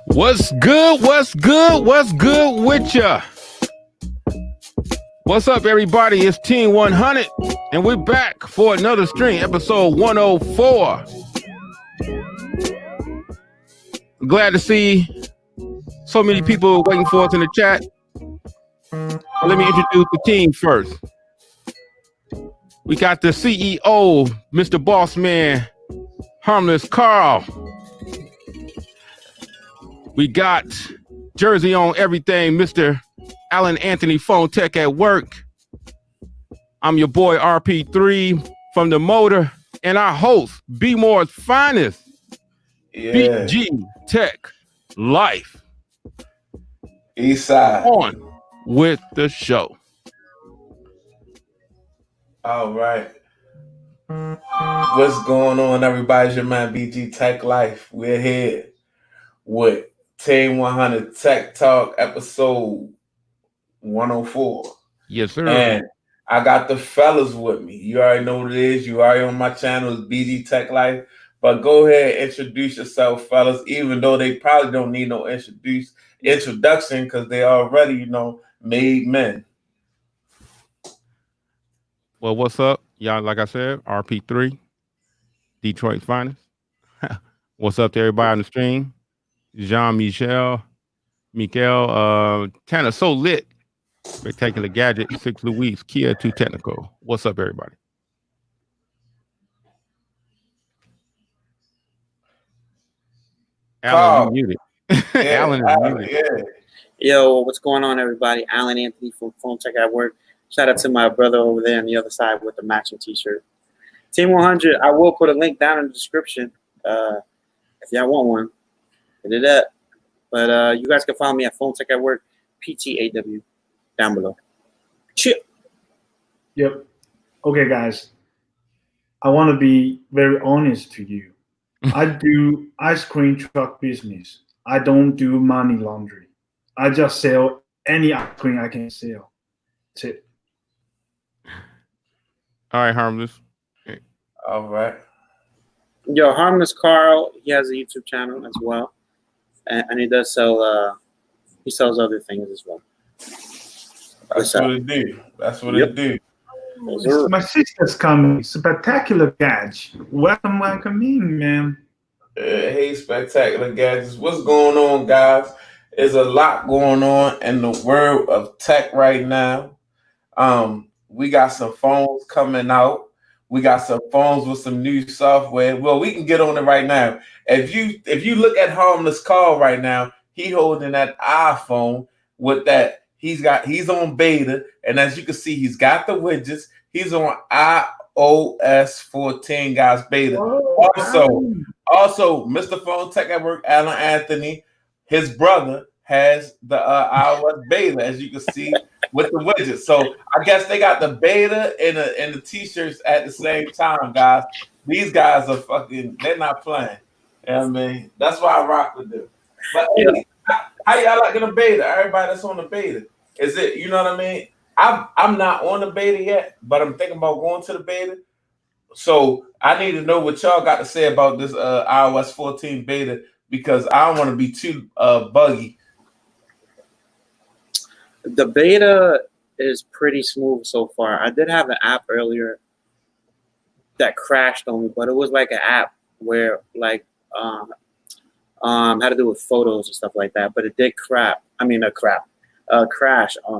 What's good? What's good? What's good with ya? What's up, everybody? It's Team 100, and we're back for another stream, episode 104. Glad to see so many people waiting for us in the chat. Let me introduce the team first. We got the CEO, Mr. Bossman, Harmless Carl. We got Jersey on everything, Mr. Alan Anthony Phone Tech at Work. I'm your boy RP3 from the Motor, and our host, B Moore's finest, BG Tech Life. Eastside. On with the show. All right. What's going on, everybody? It's your man BG Tech Life. We're here with Team 100 Tech Talk episode 104. Yes, sir. And I got the fellas with me. You already know what it is. You already on my channel. It's BG Tech Life. But go ahead and introduce yourself, fellas, even though they probably don't need no introduction because they already, made men. Well, what's up? Y'all, like I said, RP3, Detroit's finest. What's up to everybody on the stream? Jean-Michel, Tanner, so lit. Spectacular Gadget, 6 Louise, Kia, 2 Technical. What's up, everybody? Alan, you muted. Alan is muted. Yeah. Yo, what's going on, everybody? Alan Anthony from Phone Tech at Work. Shout out to my brother over there on the other side with the matching t-shirt. Team 100, I will put a link down in the description if y'all want one. I did that. But you guys can follow me at Phone Tech at Work, PTAW, down below. Chip. Yep. Okay, guys. I want to be very honest to you. I do ice cream truck business. I don't do money laundry. I just sell any ice cream I can sell. That's it. All right, Harmless. All right. Yo, Harmless Carl, he has a YouTube channel as well. And he does sell, he sells other things as well. That's what it do. That's what it do. My sister's coming. Spectacular Gadget. Welcome in, man. Hey, Spectacular Gadgets. What's going on, guys? There's a lot going on in the world of tech right now. We got some phones coming out. We got some phones with some new software. Well, we can get on it right now. If you look at Harmless Carl right now, he holding that iPhone with that. He's on beta, and as you can see, he's got the widgets. He's on iOS 14, guys, beta. Also, Mr. Phone Tech at Work, Alan Anthony, his brother has the iOS beta, as you can see, with the widgets. So I guess they got the beta and the t-shirts at the same time, guys. These guys are they're not playing. You know what I mean? That's why I rock with them. But hey, how y'all liking the beta? Everybody that's on the beta. Is it, you know what I mean? I'm not on the beta yet, but I'm thinking about going to the beta. So I need to know what y'all got to say about this iOS 14 beta because I don't want to be too buggy. The beta is pretty smooth so far. I did have an app earlier that crashed on me, but it was like an app where had to do with photos and stuff like that. But it did crash on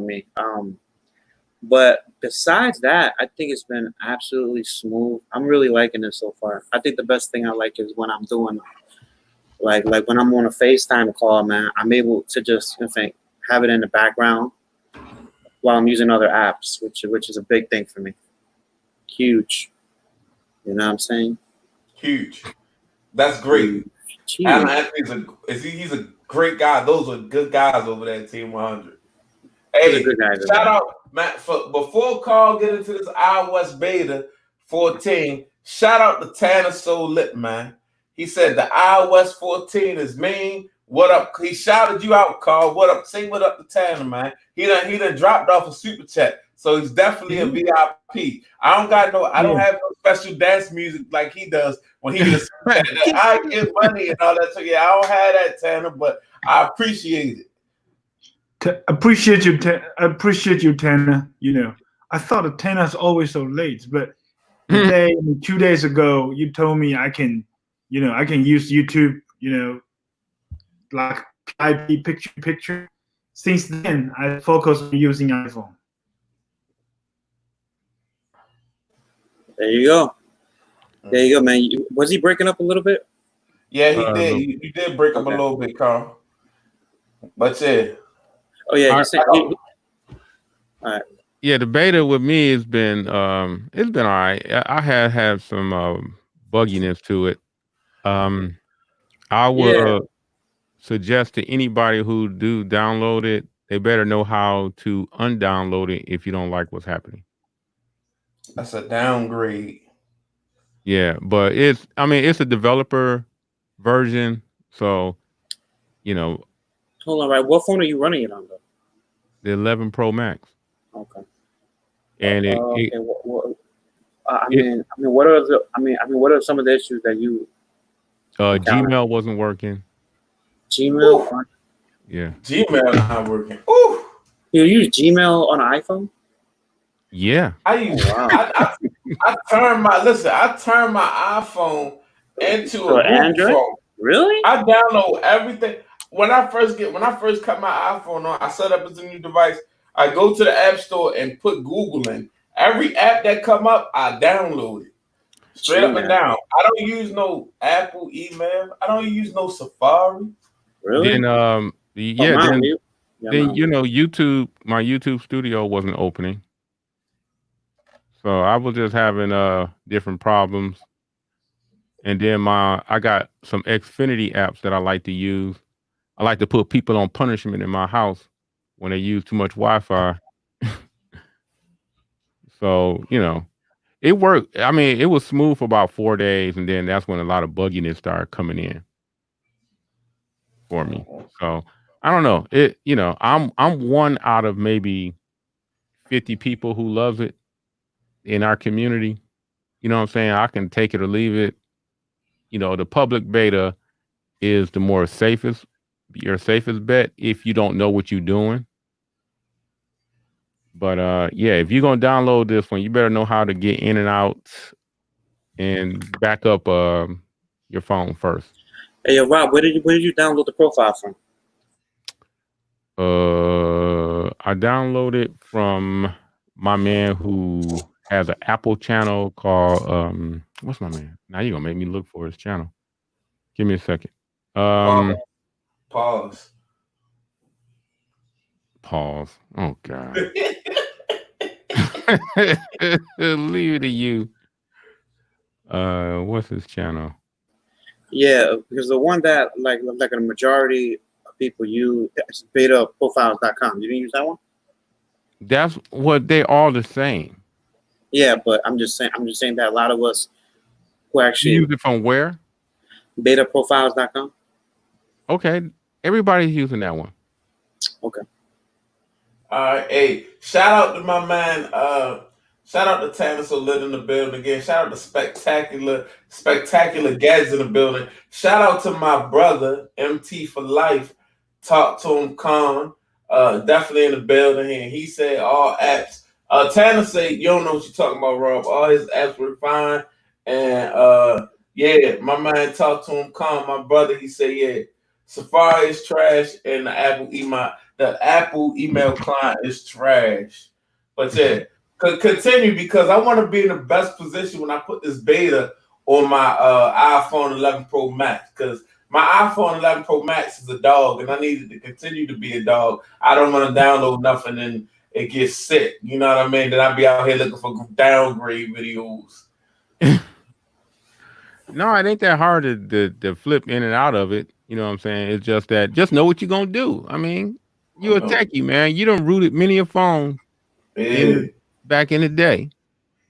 me. But besides that, I think it's been absolutely smooth. I'm really liking it so far. I think the best thing I like is when I'm doing like when I'm on a FaceTime call, man, I'm able to just have it in the background while I'm using other apps, which is a big thing for me. Huge. You know what I'm saying? Huge. That's great. Alan Anthony's he's a great guy. Those are good guys over there at Team 100. Hey, shout out, Matt. Before Carl get into this iOS beta 14, shout out to Tanner So Lit, man. He said the iOS 14 is mean. What up? He shouted you out, Carl. What up? Say what up to Tanner, man. He done dropped off a super chat. So he's definitely a VIP. I don't have no special dance music like he does when he gets I get money and all that. So yeah, I don't have that, Tanner, but I appreciate it. Appreciate you, Tanner. You know, I thought that Tanner's always so late, but today, 2 days ago, you told me I can use YouTube, like IP picture. Since then, I focus on using iPhone. There you go. There you go, man. Was he breaking up a little bit? Yeah, he did. You did break up a little bit, Carl. But yeah. Oh yeah. All right. Yeah, the beta with me has been it's been all right. I had some bugginess to it. I would suggest to anybody who do download it, they better know how to undownload it if you don't like what's happening. That's a downgrade. Yeah, but it's a developer version, so Hold on, right? What phone are you running it on though? The 11 Pro Max. Okay. And what are some of the issues that you? Gmail wasn't working. Gmail. Ooh. Yeah. Gmail not working. Ooh. You use Gmail on an iPhone? Yeah. I turned my iPhone into a Android phone. Really? I download everything. When I first cut my iPhone on, I set up as a new device. I go to the app store and put Google in. Every app that come up, I download it. Straight up and down. I don't use no Apple email. I don't use no Safari. Really? Then YouTube, my YouTube Studio wasn't opening. So I was just having different problems. And then I got some Xfinity apps that I like to use. I like to put people on punishment in my house when they use too much Wi-Fi. So, it worked. It was smooth for about 4 days, and then that's when a lot of bugginess started coming in for me. So I don't know. I'm one out of maybe 50 people who loves it in our community. You know what I'm saying? I can take it or leave it. The public beta is your safest bet if you don't know what you're doing. But if you're gonna download this one, you better know how to get in and out and back up your phone first. Hey, Rob, where did you download the profile from? I downloaded from my man who has an Apple channel called what's my man? Now you're gonna make me look for his channel. Give me a second. Pause. Oh God. Leave it to you. What's his channel? Yeah, because the one that like a majority of people use is betaprofiles.com. You didn't use that one? That's what they all the same. Yeah, but I'm just saying that a lot of us who actually use it from where? Betaprofiles.com. Okay, everybody's using that one. Okay. Hey, shout out to my man. Shout out to Tanner So Lit in the building again. Shout out to Spectacular Gads in the building. Shout out to my brother MT for Life. Talk to him, Con. Definitely in the building here. He said all apps. Tanner said you don't know what you're talking about, Rob. All his apps were fine. And my man talked to him, Con. My brother, he said Safari is trash and the Apple email client is trash. But continue because I want to be in the best position when I put this beta on my iPhone 11 Pro Max because my iPhone 11 Pro Max is a dog and I need it to continue to be a dog. I don't want to download nothing and it gets sick. You know what I mean? Then I'll be out here looking for downgrade videos. No, it ain't that hard to flip in and out of it. You know what I'm saying? It's just that just know what you're going to do. I mean, you're a techie, man. You done rooted many a phone back in the day.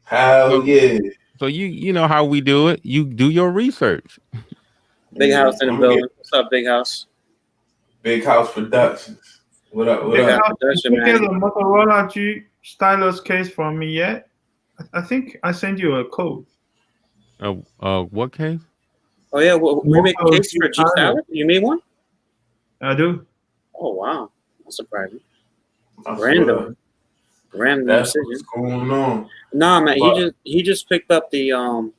So you know how we do it. You do your research. Big House in the building. What's up, Big House? Big House Productions. What up? What Big up? House Production, Did you get man. the Motorola G stylus case from me yet? I think I sent you a code. What case? Oh yeah, well, we make a Moto case for G G Stylus. You made one? I do. Oh wow, that's surprising. That's Random. Random That's decision. what's going on. Nah, man, But- he just picked up the was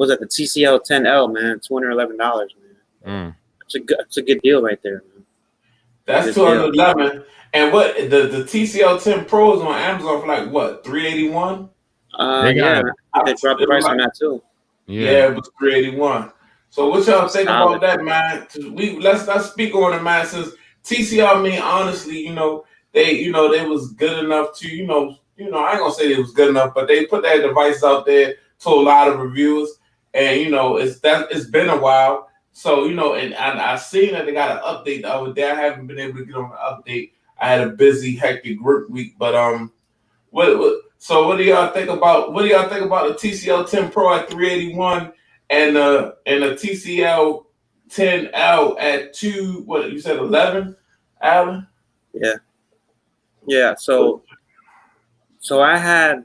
that the TCL 10L, man, $211, man. It's a good deal right there, man. That's Good deal. 211. And what the TCL 10 Pros on Amazon for like what 381? They got Yeah, it. they dropped the price on that too. Yeah, it was 381. So what y'all think Solid. about that, man? Let's not speak on it, man. Since TCL, I mean, honestly, they was good enough to, I ain't gonna say they was good enough, but they put that device out there to a lot of reviewers, and it's been a while. So and I seen that they got an update the other day. I haven't been able to get on the update. I had a busy, hectic work week, but So what do y'all think about the TCL 10 Pro at 381 and the TCL 10L at 2? What you said 11, Alan? Yeah. So I had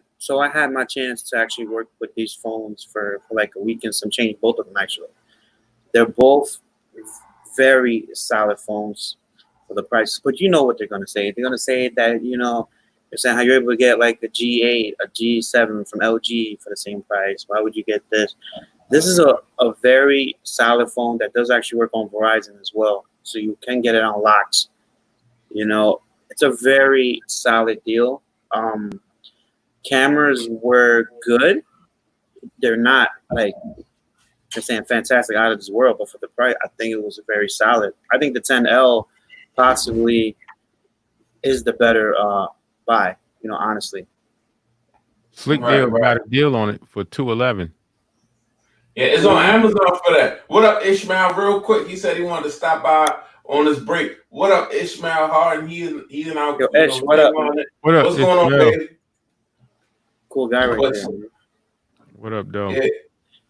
my chance to actually work with these phones for like a week and some change. Both of them actually. They're both very solid phones for the price. But you know what they're gonna say. They're gonna say that they're saying how you're able to get like a G8, a G7 from LG for the same price. Why would you get this? This is a very solid phone that does actually work on Verizon as well. So you can get it on locks. It's a very solid deal. Cameras were good. They're not like they're saying fantastic out of this world, but for the price, I think it was very solid. I think the 10L possibly is the better buy, honestly. Slick Deal got a deal on it for $211. Yeah, it's on Amazon for that. What up, Ishmael? Real quick, he said he wanted to stop by on his break. What up, Ishmael Harden? He's in our. Yo, Ish, what up? What up? What's going on, baby? Cool guy right there. What up, though?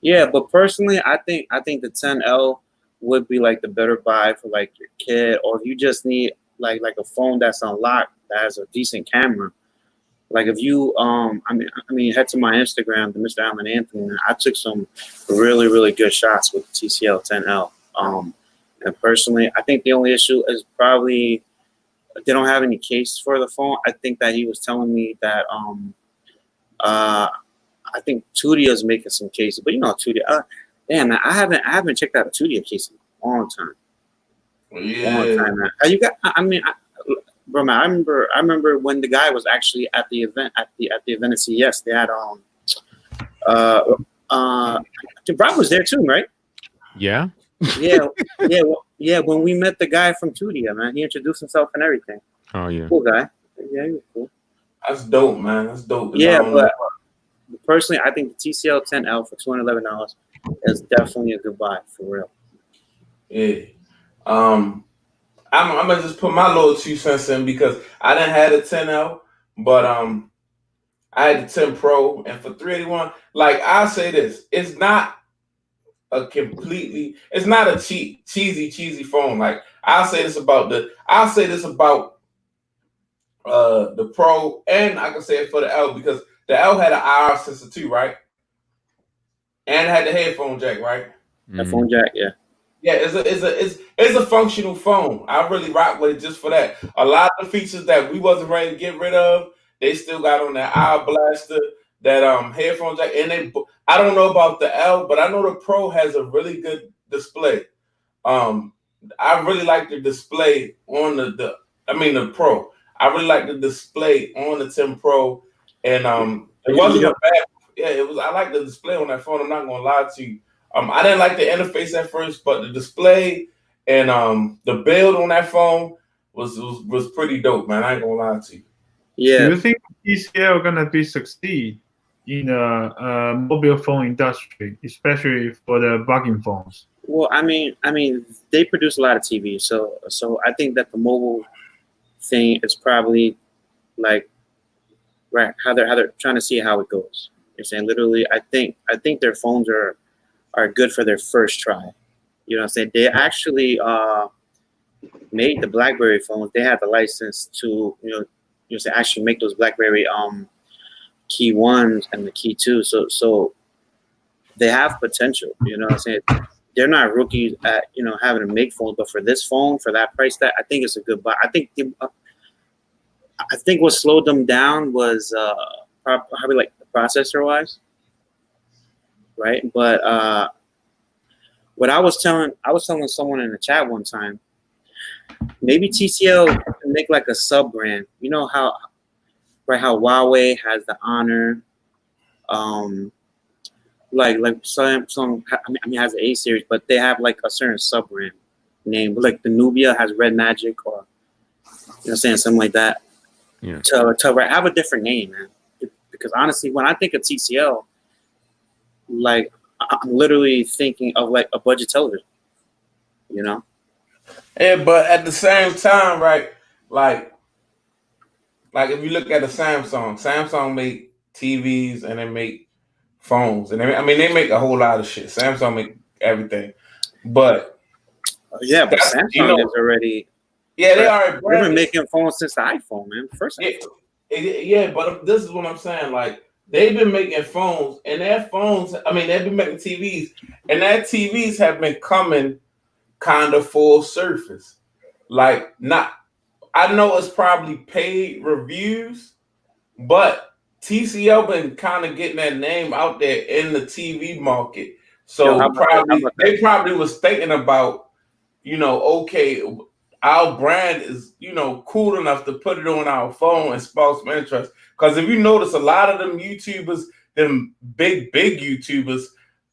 Yeah, but personally, I think the 10L would be like the better buy for like your kid, or if you just need like a phone that's unlocked that has a decent camera. Like if you I mean head to my Instagram, the Mr. Allen Anthony. I took some really, really good shots with the TCL 10L. And personally, I think the only issue is probably they don't have any case for the phone. I think that he was telling me that I think Tudia is making some cases, but Tudia. Damn, man, I haven't checked out a Tudia case in a long time. Yeah. Long time, man. You got? Bro, man, I remember when the guy was actually at the event at the event at CES. They had Brock was there too, right? Yeah. Yeah. When we met the guy from Tudia, man, he introduced himself and everything. Oh yeah. Cool guy. Yeah, he was cool. That's dope, man. That's dope. Yeah, but personally, I think the TCL 10L for $211 is definitely a good buy for real. Yeah. I'm gonna just put my little 2 cents in because I didn't have a 10L, but I had the 10 Pro, and for 381, like I say this, it's not a cheesy phone. Like I'll say this about the Pro, and I can say it for the L because the L had an IR sensor too, right? And it had the headphone jack, right? Headphone jack, yeah. Yeah, it's a functional phone. I really rock with it just for that. A lot of the features that we wasn't ready to get rid of, they still got on that IR blaster, that headphone jack, and I don't know about the L, but I know the Pro has a really good display. I really like the display on the Pro. I really like the display on the 10 Pro, and it wasn't a bad. Yeah, it was. I like the display on that phone. I'm not gonna lie to you. I didn't like the interface at first, but the display and the build on that phone was pretty dope, man. I ain't gonna lie to you. Yeah. Do you think TCL gonna succeed in the mobile phone industry, especially for the bugging phones? Well, I mean, they produce a lot of TV, so I think that the mobile thing is probably like right how they're trying to see how it goes. You're saying literally, I think their phones are good for their first try. You know what I'm saying? They actually made the BlackBerry phones. They had the license to, say actually make those BlackBerry key ones and the key two. So they have potential. You know what I'm saying? They're not rookies at having to make phones, but for this phone, for that price tag, I think it's a good buy. I think what slowed them down was probably like the processor wise, right? But what I was telling someone in the chat one time, maybe TCL can make like a sub brand. You know how Huawei has the Honor, like Samsung. I mean, has the A series, but they have like a certain sub brand name. Like the Nubia has Red Magic, or something like that. Yeah. To have a different name, man. Because honestly, when I think of TCL, like I'm literally thinking of like a budget television. Yeah, but at the same time, right? Like if you look at the Samsung make TVs and they make phones, and they make a whole lot of shit. Samsung make everything, but yeah, but Samsung is already. Yeah, they are. They've been making phones since the iPhone, man. First. Yeah, but this is what I'm saying. Like they've been making phones, and their phones. I mean, they've been making TVs, and their TVs have been coming kind of full surface. Like not. I know it's probably paid reviews, but TCL been kind of getting that name out there in the TV market. So they probably was thinking about, okay, our brand is, cool enough to put it on our phone and spark some interest. Because if you notice, a lot of them YouTubers, them big YouTubers,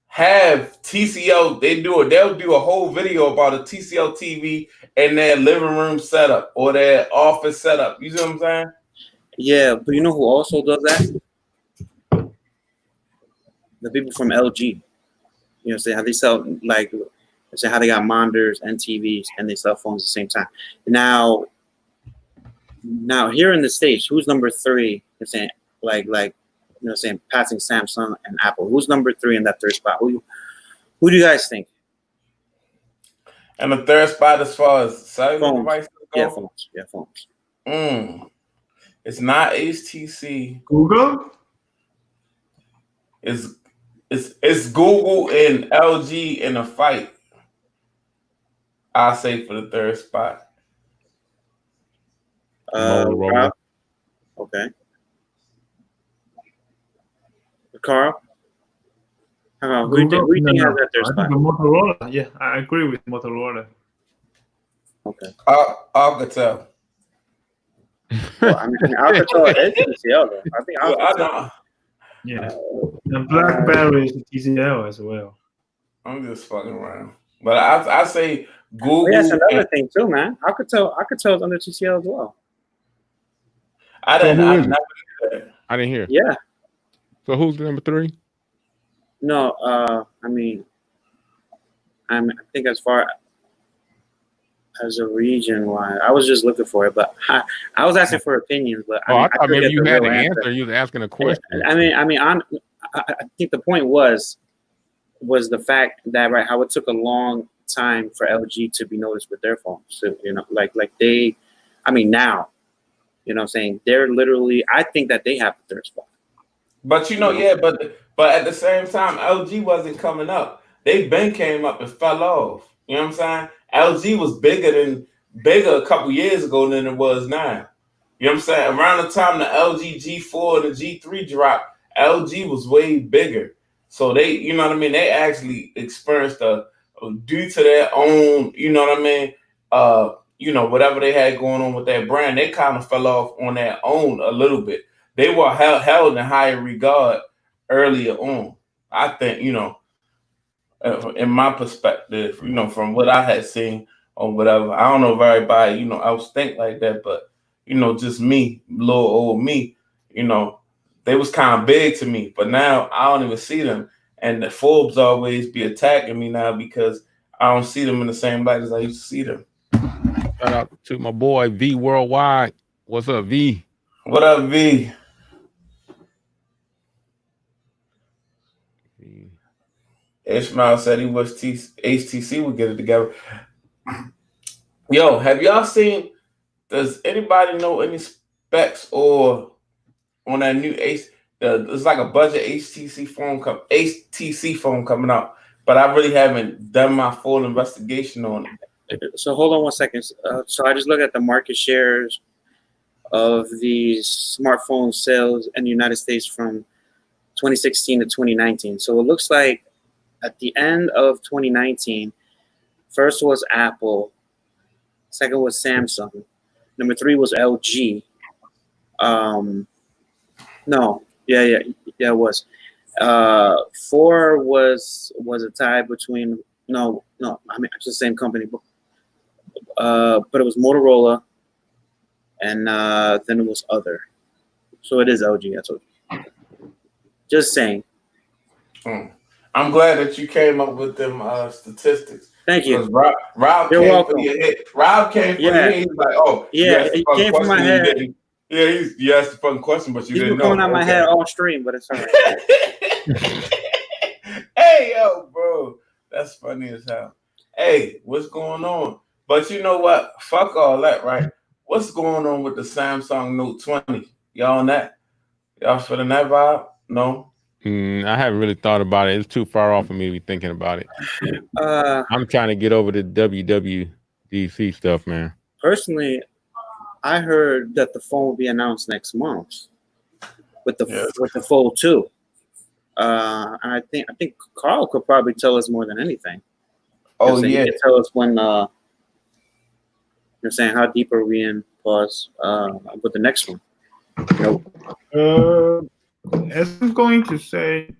have TCL. They'll do a whole video about a TCL TV in their living room setup or their office setup. You see what I'm saying? Yeah, but you know who also does that? The people from LG. Say how they sell how they got monitors and TVs and they sell phones at the same time. Now here in the States, who's number 3? You're saying passing Samsung and Apple. Who's number 3 in that third spot? Who do you guys think? And the third spot as far as cellular devices go? Yeah, phones. It's not HTC. Google? It's Google and LG in a fight. I'll say for the third spot. Motorola. Okay. Carl? Who do you think has that third spot? Motorola. Yeah, I agree with Motorola. Okay. Alcatel. Well, I mean, Alcatel is TCL though. I think Alcatel. Yeah. And BlackBerry is TCL as well. I'm just fucking around. But I say Google. Well, that's another thing too, man. Alcatel is under TCL as well. I didn't hear. Yeah. So who's the number 3? No, I think as far as a region wise, I was just looking for it, but I was asking for opinions. But I thought maybe you had the answer. You was asking a question. I think the point was the fact that how it took a long time for LG to be noticed with their phones. So now, you know what I'm saying, they're literally. I think that they have the third spot. But but at the same time, LG wasn't coming up. They came up and fell off. You know what I'm saying? LG was bigger a couple years ago than it was now. You know what I'm saying? Around the time the LG G4 and the G3 dropped, LG was way bigger. So they, you know what I mean? They actually experienced due to their own, you know what I mean? Whatever they had going on with that brand, they kind of fell off on their own a little bit. They were held in higher regard earlier on. I think, in my perspective, from what I had seen or whatever. I don't know if everybody, else think like that, but, just me, little old me, they was kind of big to me. But now I don't even see them. And the Forbes always be attacking me now because I don't see them in the same light as I used to see them. Shout out to my boy V Worldwide. What's up, V? What up, V? Ishmael said he wish HTC would get it together. Yo, have y'all seen? Does anybody know any specs or on that new there's like a budget HTC phone coming out, but I really haven't done my full investigation on it. So hold on 1 second. So I just looked at the market shares of the smartphone sales in the United States from 2016 to 2019. So it looks like at the end of 2019, first was Apple, second was Samsung, number 3 was LG. It was. 4 was a tie between it's the same company, but it was Motorola, and then it was other. So it is LG. That's what. Just saying. I'm glad that you came up with them statistics. Thank you. Rob You're came welcome. for your head. Rob came for your head. He's like, oh, yeah, it came from my head. You asked a fucking question, but you didn't know. He's coming out my head all stream, but it's all right. Hey, yo, bro. That's funny as hell. Hey, what's going on? But you know what? Fuck all that, right? What's going on with the Samsung Note 20? Y'all on that? Y'all feeling that vibe? No? I haven't really thought about it. It's too far off for me to be thinking about it. I'm trying to get over the WWDC stuff, man. Personally, I heard that the phone will be announced next month with the Fold 2. And I think Carl could probably tell us more than anything. Oh, yeah. He can tell us when you're saying how deep are we in pause with the next one. As I'm going to say,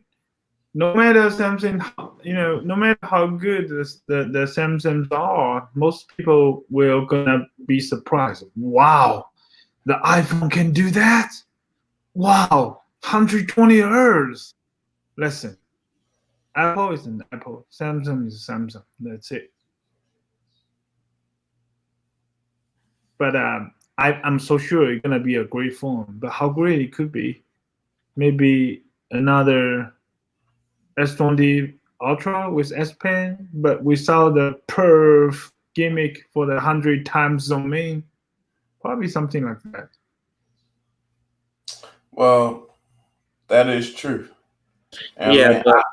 no matter Samsung, no matter how good the Samsungs are, most people will gonna be surprised. Wow, the iPhone can do that. Wow, 120 Hz. Listen, Apple is an Apple. Samsung is Samsung. That's it. But I'm so sure it's gonna be a great phone. But how great it could be? Maybe another S20 Ultra with S Pen, but without the perf gimmick for the 100 times zoom in. Probably something like that. Well, that is true. And But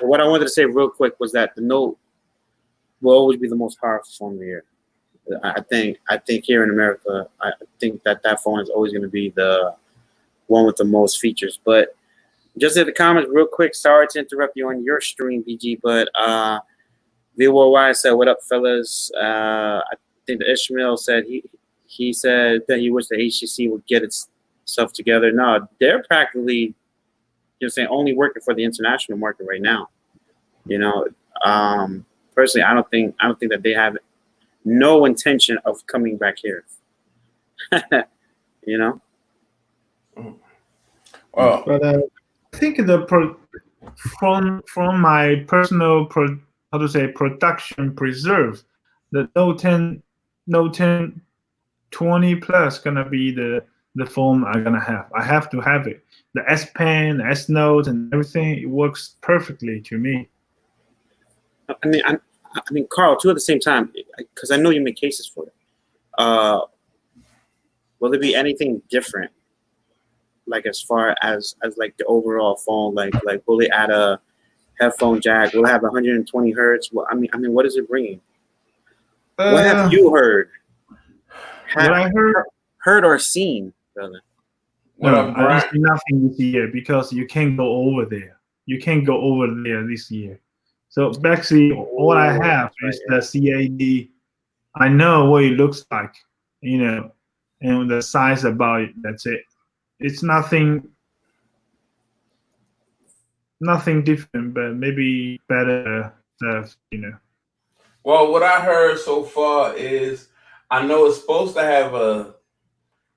what I wanted to say real quick was that the Note will always be the most powerful phone of the year. I think here in America, I think that phone is always going to be the one with the most features. But just in the comments real quick, sorry to interrupt you on your stream, BG, but VWY said, what up, fellas? I think the Ishmael said he said that he wished the HTC would get itself together. No, they're practically only working for the international market right now. Personally, I don't think that they have no intention of coming back here. Well, but I think from my personal production preserve, the Note 10 20 Plus gonna be the phone I'm gonna have. I have to have it. The S Pen, the S Note, and everything, it works perfectly to me. I mean, Carl, too, at the same time, because I know you make cases for it. Will there be anything different, like as far as like the overall phone? Like will they add a headphone jack? Will it have 120 hertz? Well, I mean, what is it bringing? What have you heard? What I heard or seen, brother? No, I see nothing this year because you can't go over there. You can't go over there this year. So basically, all I have is the CAD. I know what it looks like, and the size about it. That's it. It's nothing different, but maybe better stuff, Well, what I heard so far is I know it's supposed to have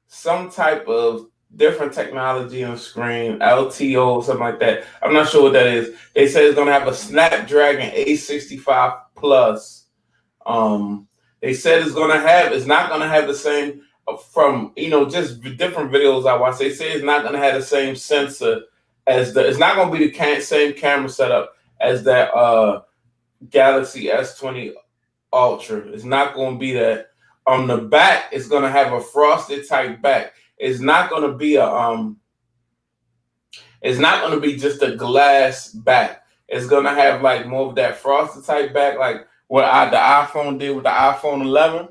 some type of different technology on screen, LTO, something like that. I'm not sure what that is. They say it's going to have a Snapdragon 865 Plus. They said it's not going to have the same from, just different videos I watched. They say it's not going to have the same sensor it's not going to be the same camera setup as that Galaxy S20 Ultra. It's not going to be that. On the back, it's going to have a frosted type back. It's not going to be it's not going to be just a glass back. It's going to have like more of that frosted type back, like what the iPhone did with the iPhone 11.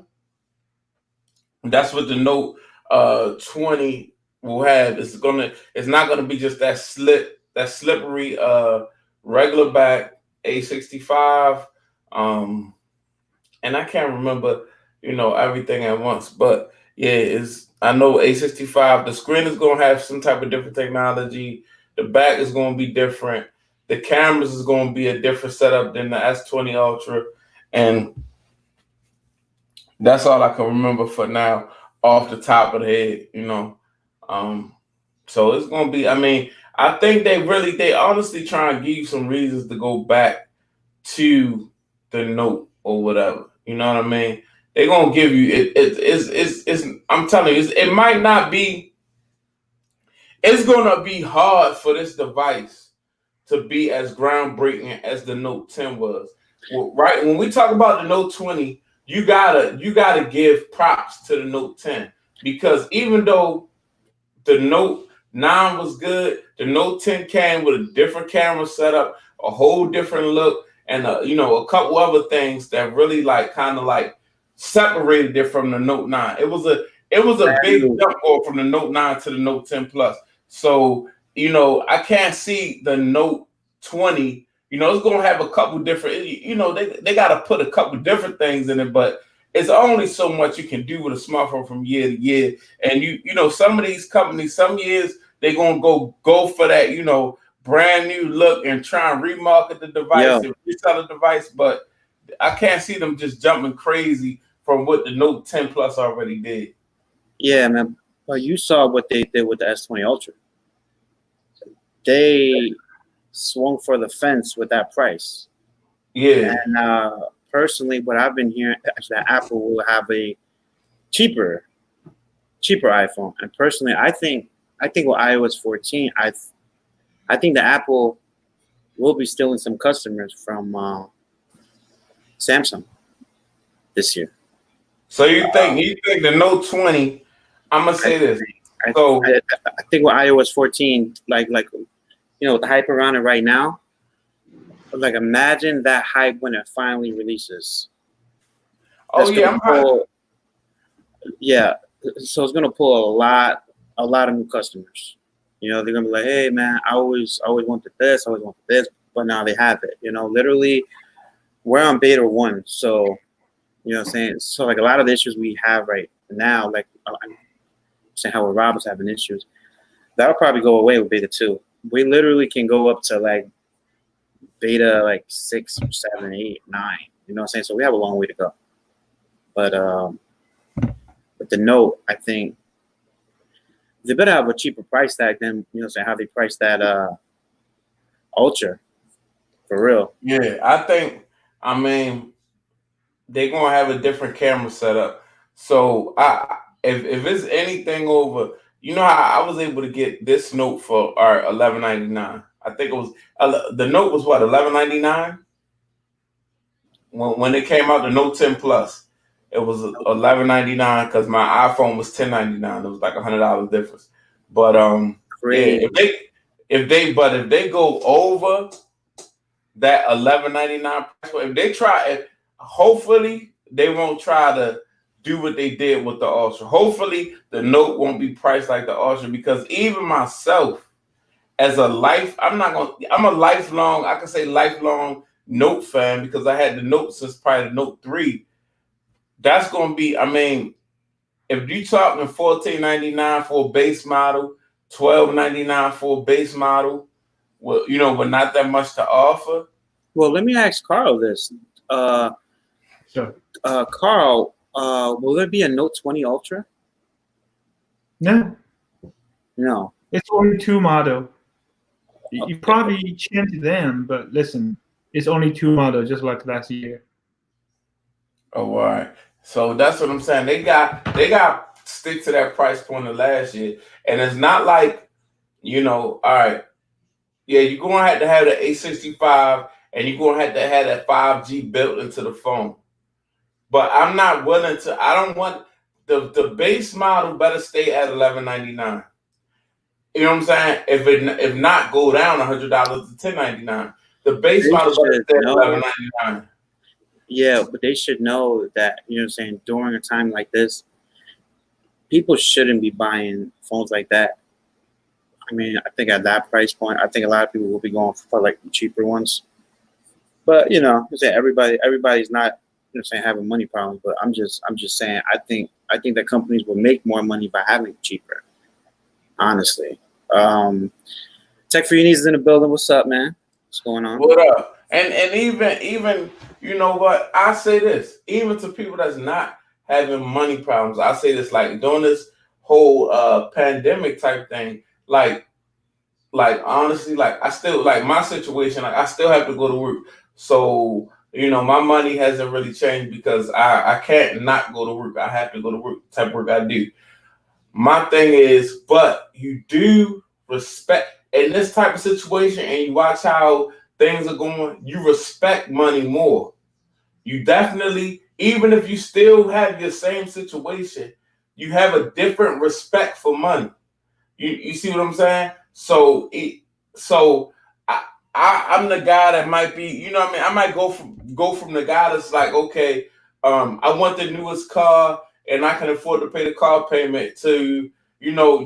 That's what the Note 20 will have. It's not gonna be just that slippery regular back A65. And I can't remember, everything at once. But yeah, I know A65, the screen is gonna have some type of different technology. The back is gonna be different. The cameras is gonna be a different setup than the S20 Ultra. And that's all I can remember for now off the top of the head, So it's going to be, I think they honestly try and give you some reasons to go back to the Note or whatever. You know what I mean? They're going to give you, I'm telling you, it might not be, it's going to be hard for this device to be as groundbreaking as the Note 10 was. Well, right? When we talk about the Note 20, you gotta give props to the Note 10, because even though the Note 9 was good, the Note 10 came with a different camera setup, a whole different look, and a couple other things that really kind of separated it from the Note 9. It was a big jump from the Note 9 to the Note 10 Plus. So I can't see the Note 20. It's going to have a couple different, they got to put a couple different things in it, but it's only so much you can do with a smartphone from year to year. And, some of these companies, some years, they're going to go for that, brand new look and try and remarket the device and resell the device. But I can't see them just jumping crazy from what the Note 10 Plus already did. Yeah, man. Well, you saw what they did with the S20 Ultra. They swung for the fence with that price. Yeah. And personally, what I've been hearing is that Apple will have a cheaper iPhone. And personally, I think with iOS 14, I think that Apple will be stealing some customers from Samsung this year. So you think the Note 20? I'm gonna say this. I think with iOS 14, like the hype around it right now, imagine that hype when it finally releases. Oh yeah, so it's gonna pull a lot of new customers. They're gonna be like, hey man, I always wanted this, but now they have it. Literally, we're on beta 1, so what I'm saying. So a lot of the issues we have right now, I'm saying how Rob was having issues, that'll probably go away with beta 2. We literally can go up to beta 6, 7, 8, 9. You know what I'm saying? So we have a long way to go. But with the Note, I think they better have a cheaper price tag than how they price that Ultra. For real. Yeah, I think they're gonna have a different camera setup. So if it's anything over. How I was able to get this Note for $11.99. I think it was the Note was what, $11.99 when it came out. The Note 10 Plus, it was $11.99 because my iPhone was $10.99. It was like $100 difference. But yeah, if they go over that $11.99, if they try, hopefully they won't try to do what they did with the Ultra. Hopefully, the Note won't be priced like the Ultra, because even myself, as I'm a lifelong, I can say lifelong Note fan, because I had the Note since probably the Note 3. That's going to be, if you're talking $14.99 for a base model, $12.99 for a base model, well, with not that much to offer. Well, let me ask Carl this. Sure. Carl, will there be a Note 20 Ultra? No. No. It's only 2 model. You probably change them, but listen, it's only 2 models, just like last year. Oh, all right. So that's what I'm saying. They got to stick to that price point of last year, and it's not like, all right, Yeah, you're gonna have to have the A65, and you're gonna have to have that 5G built into the phone. But I'm not willing to. I don't want the base model better stay at $11.99. You know what I'm saying? If not, go down $100 to $10.99. The base They model better should stay at know. $11.99. Yeah, but they should know that, you know what I'm saying, during a time like this, people shouldn't be buying phones like that. I mean, I think at that price point, I think a lot of people will be going for like the cheaper ones. But you know, I'm saying everybody's not, you know, saying having money problems. But I'm just saying I think that companies will make more money by having it cheaper. Honestly, Tech for Uni's in the building. What's up, man? What's going on? What up? And even you know what? I say this, even to people that's not having money problems, I say this, like during this whole pandemic type thing, like honestly, like I still, like my situation, like I still have to go to work. So, you know, my money hasn't really changed because I can't not go to work. I have to go to work, type of work I do. My thing is, but you do respect in this type of situation, and you watch how things are going, you respect money more. You definitely, even if you still have your same situation, you have a different respect for money. You see what I'm saying? So I'm the guy that might be, you know what I mean? I might go from the guy that's like, okay, I want the newest car and I can afford to pay the car payment, to, you know,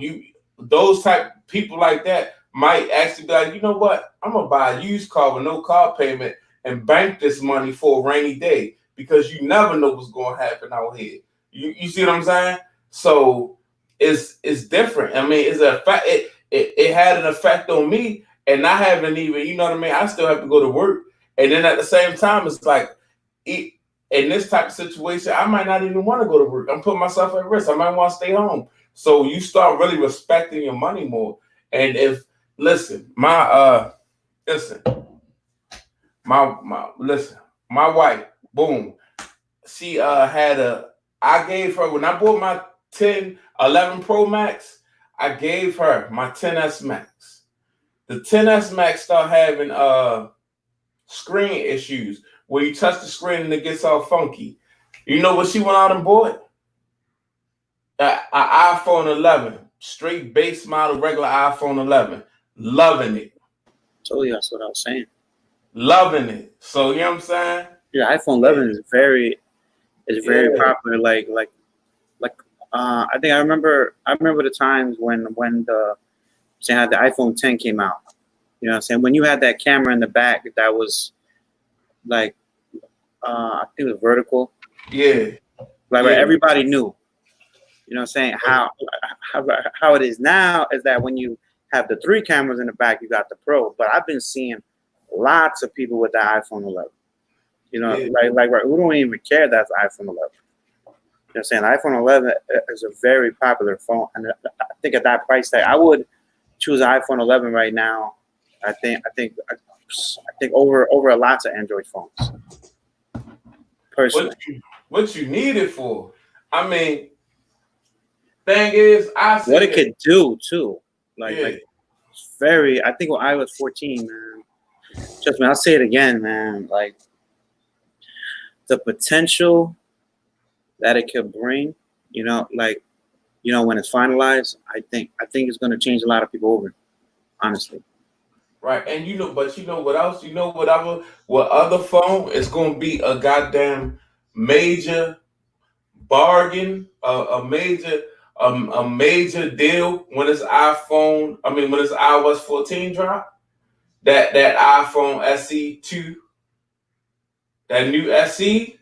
those type people like that might actually be like, you know what? I'm gonna buy a used car with no car payment and bank this money for a rainy day, because you never know what's gonna happen out here. You see what I'm saying? So it's different. I mean, it's a fact. It had an effect on me, and I haven't even, you know what I mean? I still have to go to work, and then at the same time, it's like, in this type of situation, I might not even want to go to work. I'm putting myself at risk. I might want to stay home. So you start really respecting your money more. And if listen, my wife, boom, she had I gave her, when I bought my 11 Pro Max, I gave her my 10S Max. The 10S Max started having screen issues where you touch the screen and it gets all funky. You know what she went out and bought? An iPhone 11, straight base model, regular iPhone 11. Loving it. Totally, that's what I was saying. Loving it. So you know what I'm saying? Yeah, iPhone 11 is very popular. I think I remember the times when the saying the iPhone 10 came out. You know what I'm saying? When you had that camera in the back that was like I think it was vertical. Yeah. Like yeah. everybody knew. You know what I'm saying? How it is now is that when you have the 3 cameras in the back, you got the Pro. But I've been seeing lots of people with the iPhone 11. You know, like who don't even care that's iPhone 11. You know what I'm saying? The iPhone 11 is a very popular phone, and I think at that price tag, I would choose an iPhone 11 right now. I think over lots of Android phones. Personally, what you need it for? I mean, thing is, what it could do too. Like it's very. I think with iOS 14, man. Trust me, I'll say it again, man. Like the potential that it could bring, you know, when it's finalized, I think it's going to change a lot of people over. Honestly. Right, and but you know what else? You know what other phone is going to be a goddamn major bargain, a major deal when it's iPhone. I mean, when it's iOS 14 drop, that iPhone SE 2, that new SE,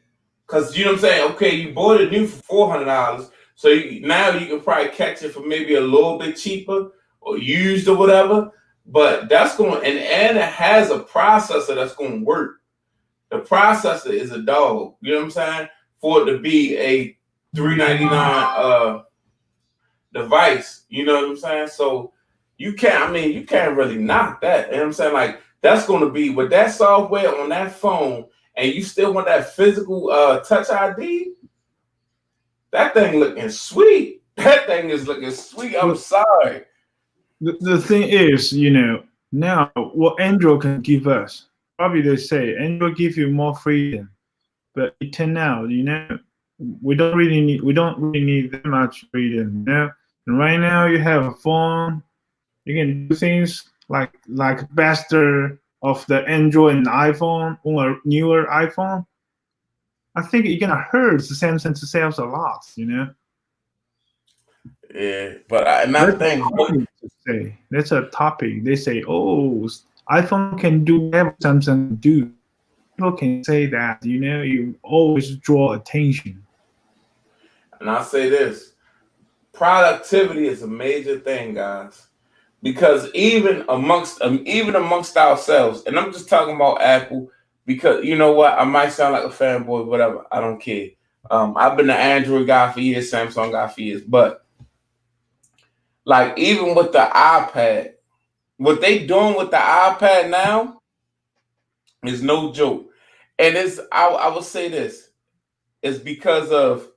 because you know what I'm saying. Okay, you bought it new for $400, so now you can probably catch it for maybe a little bit cheaper or used or whatever. But that's going, and it has a processor that's going to work. The processor is a dog. You know what I'm saying? For it to be a $399 device. You know what I'm saying? So you can't really knock that. You know what I'm saying? Like, that's going to be with that software on that phone, and you still want that physical Touch ID. That thing looking sweet. That thing is looking sweet. I'm sorry. The thing is, you know, Now, what Android can give us, probably they say Android give you more freedom, but it turn out, we don't really need that much freedom. And right now you have a phone, you can do things like faster of the Android and iPhone or newer iPhone. I think it gonna hurt the Samsung sales a lot. Yeah, but I think That's a topic. They say, oh, iPhone can do whatever Samsung can do. People can say that, you always draw attention. and I say this, productivity is a major thing, guys, because even amongst ourselves, and I'm just talking about Apple, because you know what, I might sound like a fanboy, whatever. I don't care. I've been an Android guy for years, Samsung guy for years, but like even with the iPad, what they doing with the iPad now is no joke. And I will say this, it's because of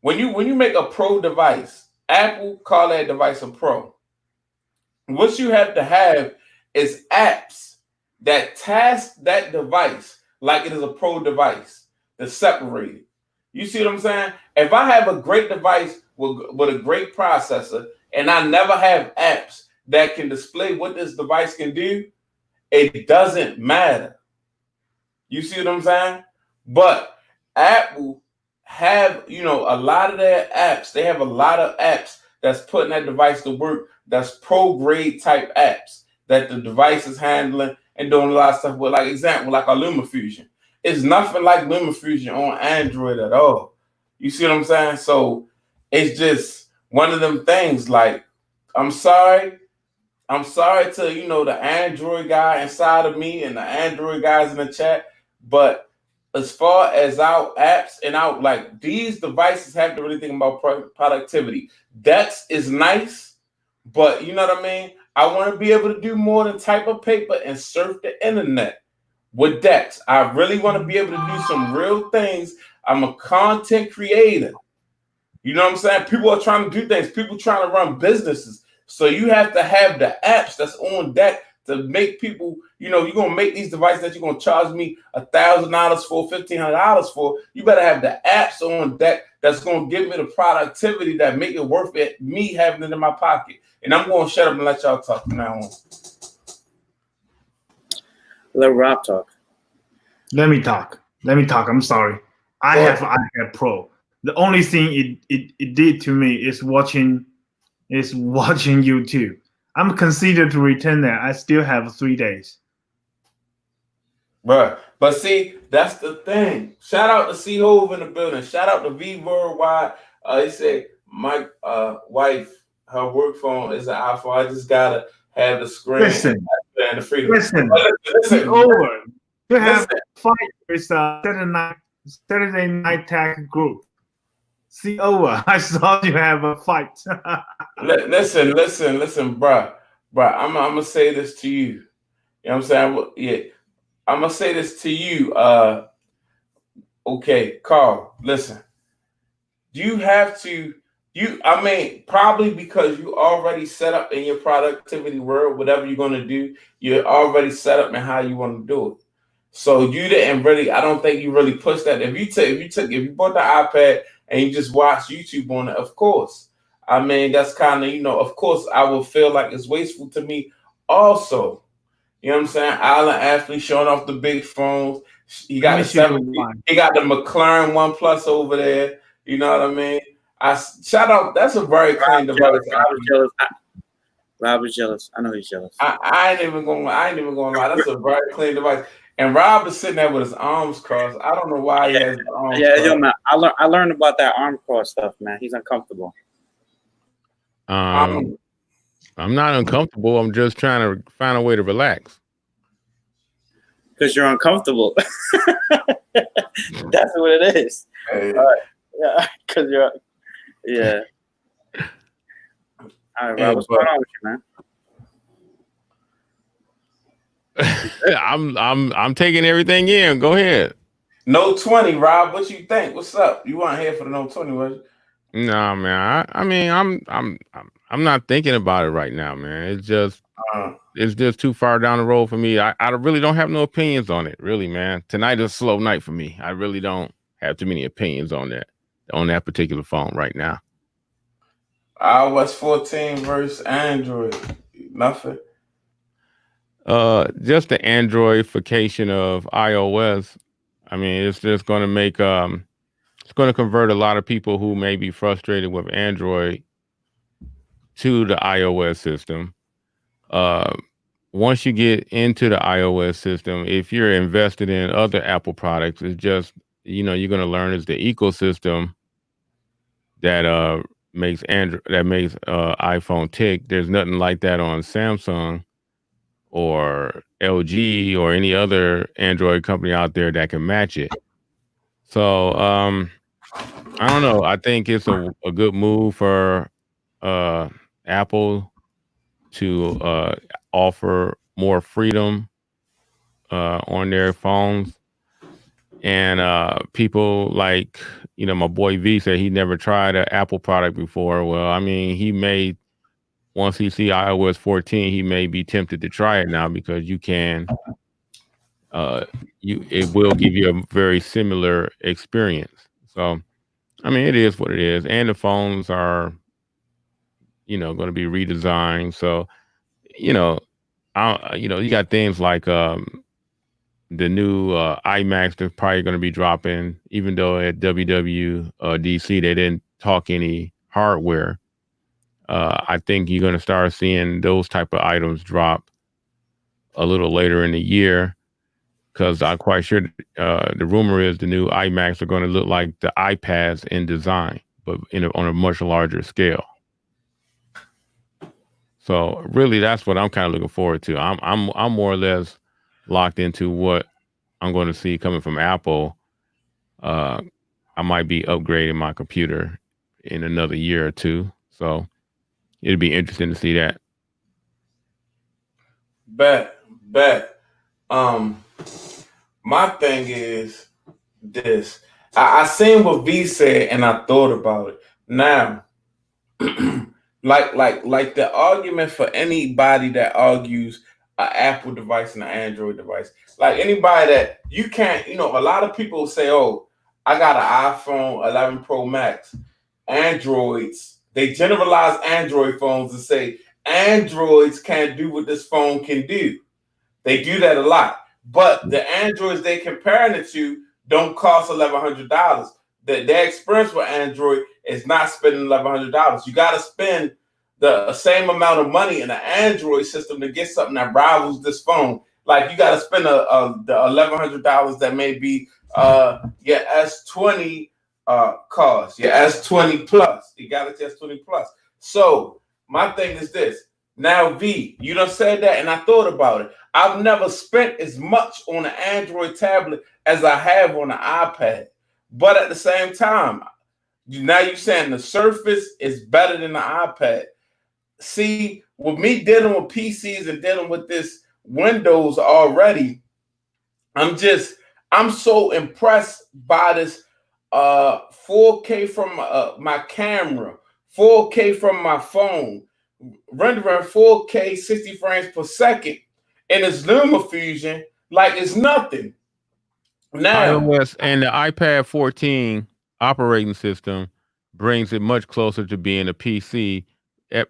when you make a pro device, Apple call that device a pro. What you have to have is apps that task that device like it is a pro device to separate it. You see what I'm saying? If I have a great device with a great processor and I never have apps that can display what this device can do, it doesn't matter. You see what I'm saying? But Apple have, a lot of their apps. They have a lot of apps that's putting that device to work. That's pro grade type apps that the device is handling and doing a lot of stuff with. Like example, like our LumaFusion. It's nothing like LumaFusion on Android at all. You see what I'm saying? So it's just one of them things. Like, I'm sorry to the Android guy inside of me and the Android guys in the chat, but as far as our apps and our like these devices have to really think about productivity. Dex is nice, but you know what I mean? I want to be able to do more than type of paper and surf the internet with Dex. I really want to be able to do some real things. I'm a content creator. You know what I'm saying? People are trying to do things. People trying to run businesses. So you have to have the apps that's on deck to make people, you're going to make these devices that you're going to charge me $1,000 for, $1,500 for. You better have the apps on deck that's going to give me the productivity that make it worth it, me having it in my pocket. And I'm going to shut up and let y'all talk from now on. Let Rob talk. Let me talk. I'm sorry. I have iPad Pro. The only thing it did to me is watching YouTube. I'm considered to return that. I still have 3 days. Bruh. But see, that's the thing. Shout out to C Hove in the building. Shout out to V Worldwide. He said, my wife, her work phone is an iPhone. I just gotta have the screen and the freedom. Listen. Over. You have a fight with Saturday Night Tag group. See over. I saw you have a fight. listen, bruh. I'm gonna say this to you. You know what I'm saying? Yeah, I'm gonna say this to you. Okay, Carl. Listen. You have to. Probably because you already set up in your productivity world, whatever you're gonna do, you're already set up in how you want to do it. So you didn't really. I don't think you really pushed that. If you bought the iPad and you just watch YouTube on it, of course. That's kind of, of course, I would feel like it's wasteful to me also. You know what I'm saying? Island athlete showing off the big phones. He got he got the McLaren One Plus over there. You know what I mean? Shout out. That's a very clean device. Rob is jealous. I know he's jealous. I ain't even gonna lie. That's a very clean device. And Rob is sitting there with his arms crossed. I don't know why he has his arms crossed. Yo, man, I learned about that arm cross stuff, man. He's uncomfortable. I'm not uncomfortable. I'm just trying to find a way to relax. Because you're uncomfortable. That's what it is. Hey. Yeah, because you're. Yeah. All right, Rob, what's going on with you, man? I'm taking everything in. Go ahead. Note 20, Rob. What you think? What's up? You weren't here for the Note 20, was you? No, man. I'm not thinking about it right now, man. It's just it's just too far down the road for me. I really don't have no opinions on it, really, man. Tonight is a slow night for me. I really don't have too many opinions on that particular phone right now. iOS 14 versus Android. Nothing. Just the Androidification of iOS. I mean, it's just going to make it's going to convert a lot of people who may be frustrated with Android to the iOS system. Once you get into the iOS system, if you're invested in other Apple products, it's just, you're going to learn is the ecosystem that makes iPhone tick. There's nothing like that on Samsung or LG or any other Android company out there that can match it. So I don't know. I think it's a good move for Apple to offer more freedom on their phones. And people like, my boy V said he never tried an Apple product before. Well, I mean, once he see iOS 14, he may be tempted to try it now, because you can, it will give you a very similar experience. So, I mean, it is what it is. And the phones are, going to be redesigned. So, you got things like the new iMacs they're probably going to be dropping, even though at WWDC they didn't talk any hardware. I think you're going to start seeing those type of items drop a little later in the year, because I'm quite sure the rumor is the new iMacs are going to look like the iPads in design, but on a much larger scale. So really, that's what I'm kind of looking forward to. I'm more or less locked into what I'm going to see coming from Apple. I might be upgrading my computer in another year or two, so it'd be interesting to see that. Bet. My thing is this. I seen what V said and I thought about it. Now, like the argument for anybody that argues an Apple device and an Android device, like anybody that you can't, a lot of people say, oh, I got an iPhone 11 Pro Max. Androids, they generalize Android phones and say Androids can't do what this phone can do. They do that a lot. But the Androids they comparing it to don't cost $1,100. Their experience with Android is not spending $1,100. You got to spend the same amount of money in an Android system to get something that rivals this phone. Like you got to spend the $1,100 that may be your S20 cost, your S20 Plus. You got it, S20 Plus. So my thing is this. Now, V, you done said that, and I thought about it. I've never spent as much on an Android tablet as I have on an iPad. But at the same time, now you're saying the Surface is better than the iPad. See, with me dealing with PCs and dealing with this Windows already, I'm so impressed by this 4K from my camera, 4K from my phone, rendering 4K 60 frames per second, and it's LumaFusion like it's nothing. Now, iOS and the iPad 14 operating system brings it much closer to being a PC,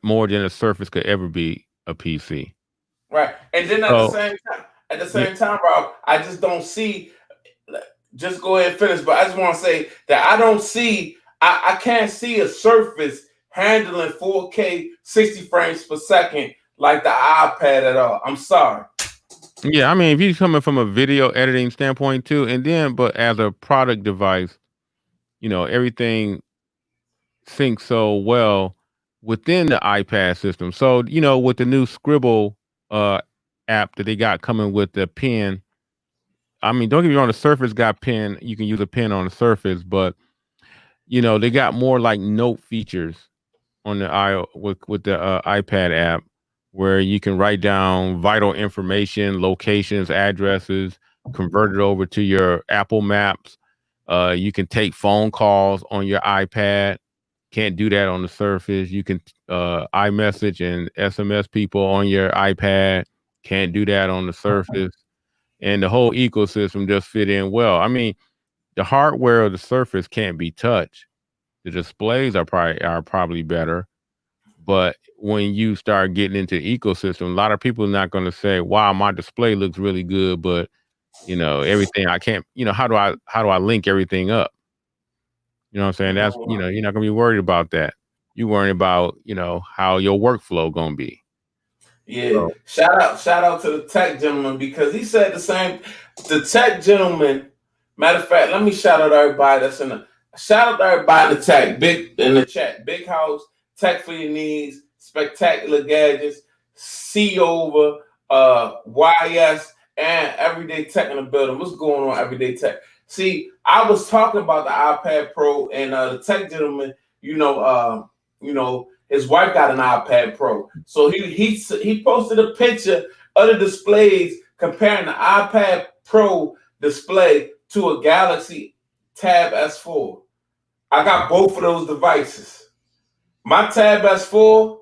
more than a Surface could ever be a PC. Right, and then at the same time, Rob, I just don't see. Just go ahead and finish, but I just want to say that I don't see. I can't see a Surface handling 4K 60 frames per second like the iPad at all. I'm sorry. Yeah, I mean, if you're coming from a video editing standpoint too, but as a product device, everything syncs so well within the iPad system. So, with the new Scribble app that they got coming with the pen, I mean, don't get me wrong, the Surface got pen. You can use a pen on the Surface, but they got more like note features on the with the iPad app, where you can write down vital information, locations, addresses, convert it over to your Apple Maps. You can take phone calls on your iPad. Can't do that on the Surface. You can iMessage and SMS people on your iPad. Can't do that on the Surface. And the whole ecosystem just fit in well. I mean, the hardware of the Surface can't be touched. The displays are probably better, but when you start getting into the ecosystem, a lot of people are not going to say, "Wow, my display looks really good," but everything I can't. How do I link everything up? You know what I'm saying? That's you're not going to be worried about that. You worrying about how your workflow going to be. Yeah. So. Shout out to the tech gentleman, because he said the same. The tech gentleman. Matter of fact, let me shout out everybody that's in the. Shout out to everybody in the tech, big in the chat. Big House, Tech for Your Needs, Spectacular Gadgets, C Over, YS, and Everyday Tech in the building. What's going on, Everyday Tech? See, I was talking about the iPad Pro, and the tech gentleman, his wife got an iPad Pro. So he posted a picture of the displays comparing the iPad Pro display to a Galaxy Tab S4. I got both of those devices. My Tab S4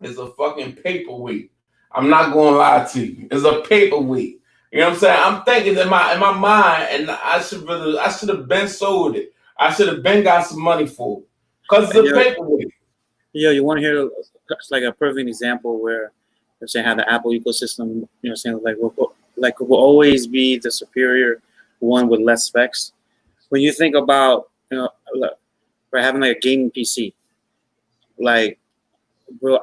is a fucking paperweight. I'm not going to lie to you. It's a paperweight. You know what I'm saying? I'm thinking in my mind, and I should have been sold it. I should have been got some money for it, because it's a paperweight. Yeah, you want to hear like a perfect example where they're saying how the Apple ecosystem, saying will always be the superior one with less specs. When you think about for having like a gaming PC, bro,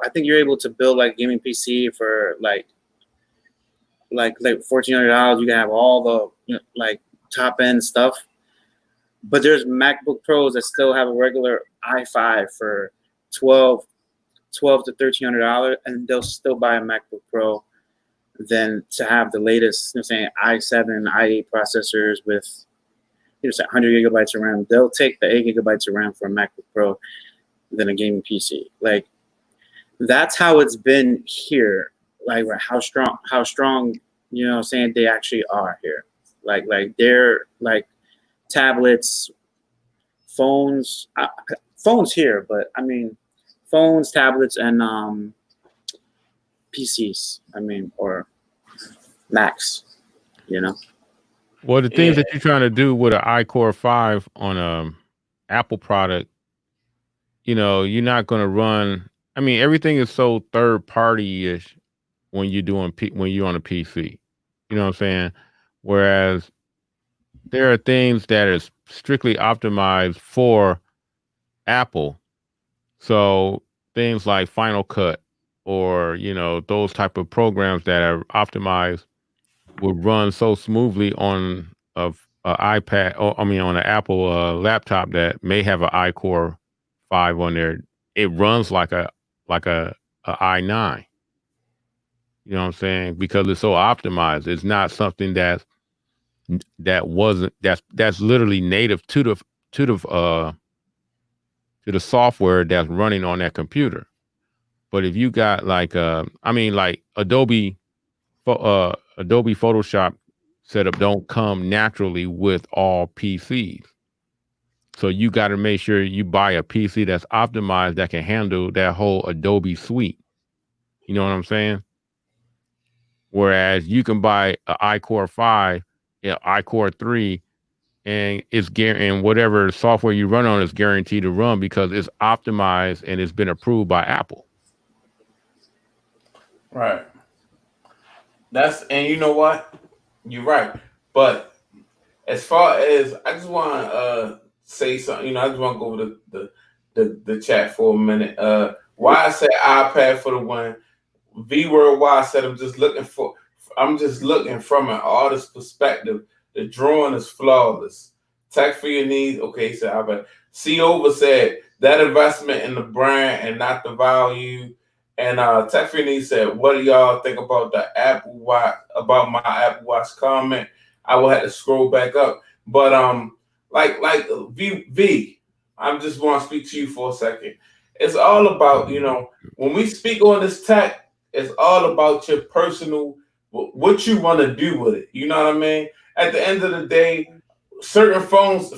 I think you're able to build like a gaming PC for like $1,400. You can have all the top end stuff, but there's MacBook Pros that still have a regular i5 for $1,200 to $1,300, and they'll still buy a MacBook Pro than to have the latest, i7, i8 processors with 100 gigabytes of RAM. They'll take the 8 gigabytes of RAM for a MacBook Pro than a gaming PC. Like, that's how it's been here. Like, how strong, saying they actually are here. Like they're like tablets, phones here, but I mean, phones, tablets, and PCs. I mean, or Macs. Well, the things that you're trying to do with an iCore 5 on a Apple product, you're not going to run. I mean, everything is so third party ish when you're on a PC. You know what I'm saying? Whereas there are things that are strictly optimized for Apple. So things like Final Cut or those type of programs that are optimized would run so smoothly on an iPad, on an Apple laptop that may have an iCore 5 on there. It runs like a i9. You know what I'm saying? Because it's so optimized. It's not something that's literally native to the software that's running on that computer. But if you got like Adobe Photoshop setup don't come naturally with all PCs. So you got to make sure you buy a PC that's optimized that can handle that whole Adobe suite. You know what I'm saying? Whereas you can buy an iCore 5, iCore 3, and and whatever software you run on is guaranteed to run because it's optimized and it's been approved by Apple. Right. And you know what? You're right. But as far as I just want to say something, I just want to go over the chat for a minute. Why I said iPad for the win. V Worldwide said I'm just looking from an artist's perspective. The drawing is flawless. Tech for Your Needs. Okay, so iPad. C Over said that investment in the brand and not the value. And Tech for Your Needs said, what do y'all think about the Apple Watch, about my Apple Watch comment? I will have to scroll back up. But like V, I just want to speak to you for a second. It's all about, when we speak on this tech, it's all about your personal, what you want to do with it. You know what I mean? At the end of the day, certain phones,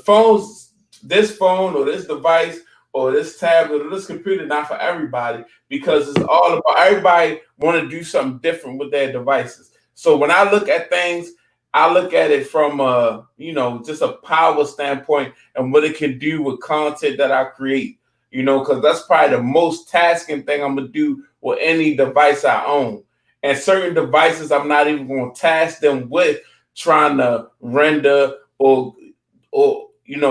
this phone or this device or this tablet or this computer not for everybody, because it's all about everybody want to do something different with their devices. So when I look at things, I look at it from just a power standpoint and what it can do with content that I create. Because that's probably the most tasking thing I'm gonna do with any device I own. And certain devices, I'm not even gonna task them with trying to render or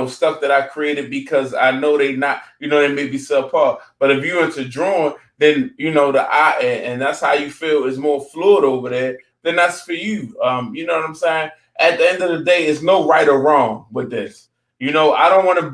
stuff that I created, because I know they not, they may be subpar. But if you're into drawing, then the eye, and that's how you feel is more fluid over there, then that's for you. You know what I'm saying? At the end of the day, it's no right or wrong with this. I don't want to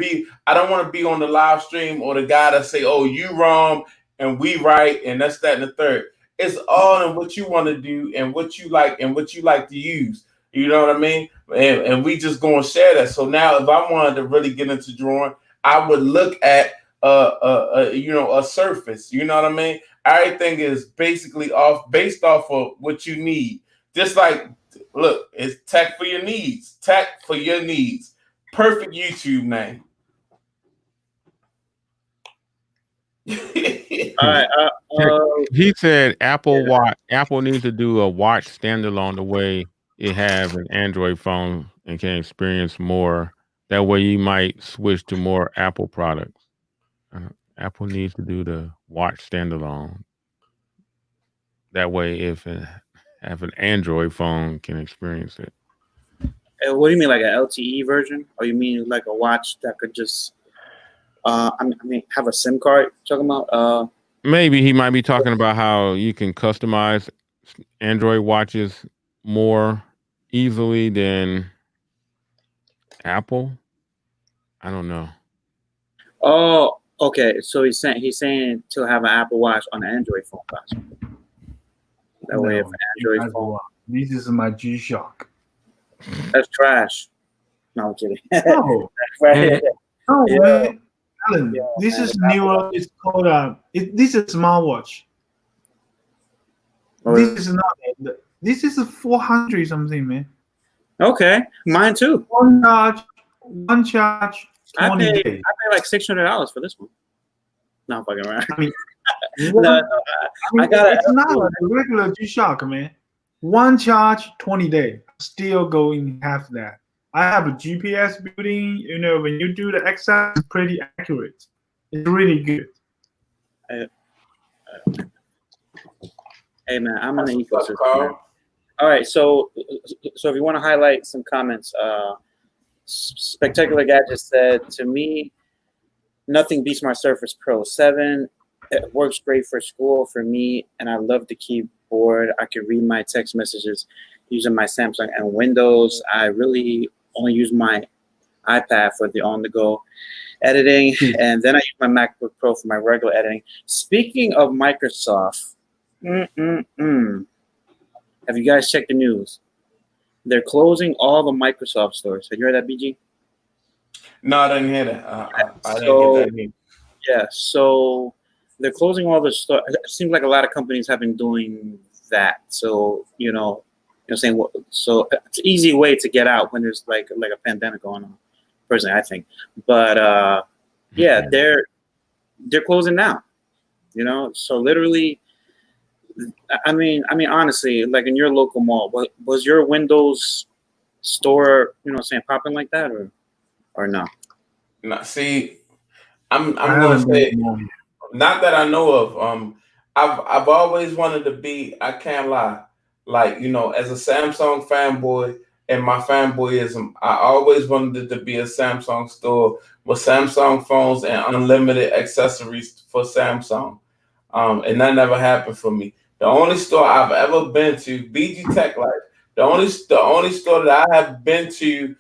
be on the live stream or the guy that say, "Oh, you wrong and we right," and that's that and the third. It's all in what you want to do and what you like to use. You know what I mean? And we just gonna share that. So now, if I wanted to really get into drawing, I would look at a surface. You know what I mean? Everything is basically based off of what you need. Just like, look, it's tech for your needs. Tech for your needs. Perfect YouTube name. All right. He said Apple needs to do a watch standalone the way it have an Android phone and can experience more. That way you might switch to more Apple products. Apple needs to do the watch standalone. That way, if it have an Android phone, can experience it. What do you mean, like an LTE version? Or you mean like a watch that could just, have a SIM card? Talking about? Maybe he might be talking about how you can customize Android watches more easily than Apple. I don't know. Oh, okay. So he's saying to have an Apple Watch on an Android phone, possibly. That way, if an Android phone. This is my G-Shock. That's trash. No, I'm kidding. No, Right. no, Yeah. man. Alan, this is newer. It's called this is a smartwatch. This is not. This is a 400 something, man. Okay, mine too. One charge, 20 I paid days. like $600 for this one. No, I'm fucking around. I mean, I got it's not like a regular G-Shock, man. One charge, 20 days. Still going half that. I have a GPS building. When you do the exercise, it's pretty accurate. It's really good. Hey man, I'm in the ecosystem. All right, so if you want to highlight some comments, Spectacular Gadget said, to me, nothing beats my Surface Pro 7. It works great for school for me, and I love the keyboard. I can read my text messages using my Samsung and Windows. I really only use my iPad for the on-the-go editing, and then I use my MacBook Pro for my regular editing. Speaking of Microsoft, have you guys checked the news? They're closing all the Microsoft stores. Have you heard that, BG? No, I didn't hear that. I didn't get that. Yeah, so they're closing all the stores. It seems like a lot of companies have been doing that. So, saying, so it's an easy way to get out when there's like a pandemic going on, personally, I think. But yeah, they're closing now. So literally, I mean, honestly, like in your local mall, was your Windows store, popping like that, or no? No, see, I'm gonna say, not that I know of. I've always wanted to be. I can't lie. Like, as a Samsung fanboy and my fanboyism, I always wanted it to be a Samsung store with Samsung phones and unlimited accessories for Samsung. And that never happened for me. The only store I've ever been to, BG Tech Life, the only store that I have been to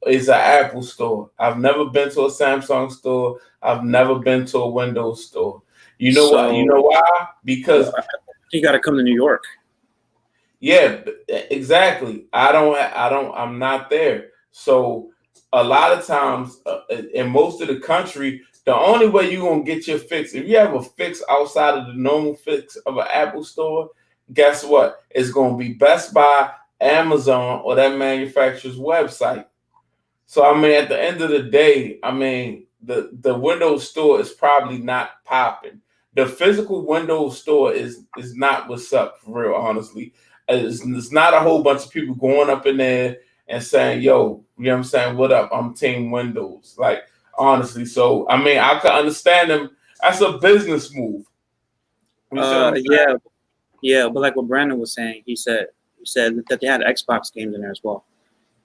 is an Apple store. I've never been to a Samsung store. I've never been to a Windows store. You know what? You know why? Because you got to come to New York. Yeah, exactly. I'm not there. So a lot of times in most of the country, the only way you're going to get your fix, if you have a fix outside of the normal fix of an Apple store, guess what? It's going to be Best Buy, Amazon, or that manufacturer's website. So, at the end of the day, the Windows store is probably not popping. The physical Windows store is not what's up for real, honestly. It's not a whole bunch of people going up in there and saying, yo, you know what I'm saying? What up? I'm Team Windows. Like, honestly. So, I mean, I could understand them. That's a business move. Yeah, but like what Brandon was saying, he said that they had Xbox games in there as well.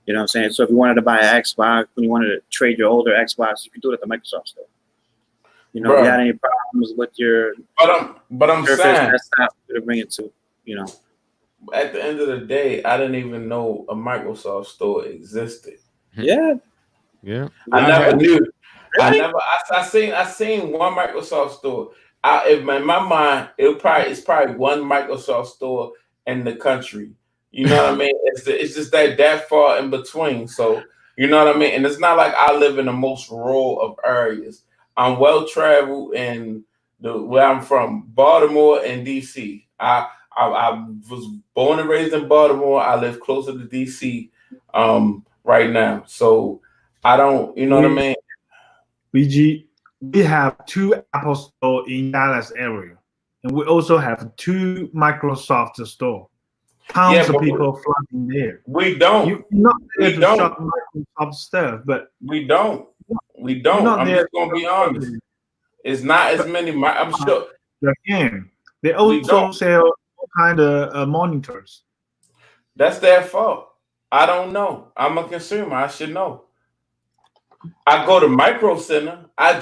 You know what I'm saying? So if you wanted to buy an Xbox, when you wanted to trade your older Xbox, you could do it at the Microsoft store. You know, if you had any problems with your but I'm Surface saying desktop to bring it to, you know. At the end of the day, I didn't even know a Microsoft store existed. Yeah. I never knew. Really? I seen one Microsoft store. In my mind, it's probably one Microsoft store in the country. You know what I mean? It's just that far in between. So you know what I mean? And it's not like I live in the most rural of areas. I'm well traveled in where I'm from, Baltimore and DC. I was born and raised in Baltimore. I live closer to DC right now. So I don't, you know what I mean? BG, we have 2 Apple store in Dallas area, and we also have 2 Microsoft store. Tons of people flocking there. We don't. You're not there to shop Microsoft stuff, but we don't. I'm just gonna be honest. It's not as many. I'm sure. Again, they also sell all kind of monitors. That's their fault. I don't know. I'm a consumer. I should know. I go to Micro Center. I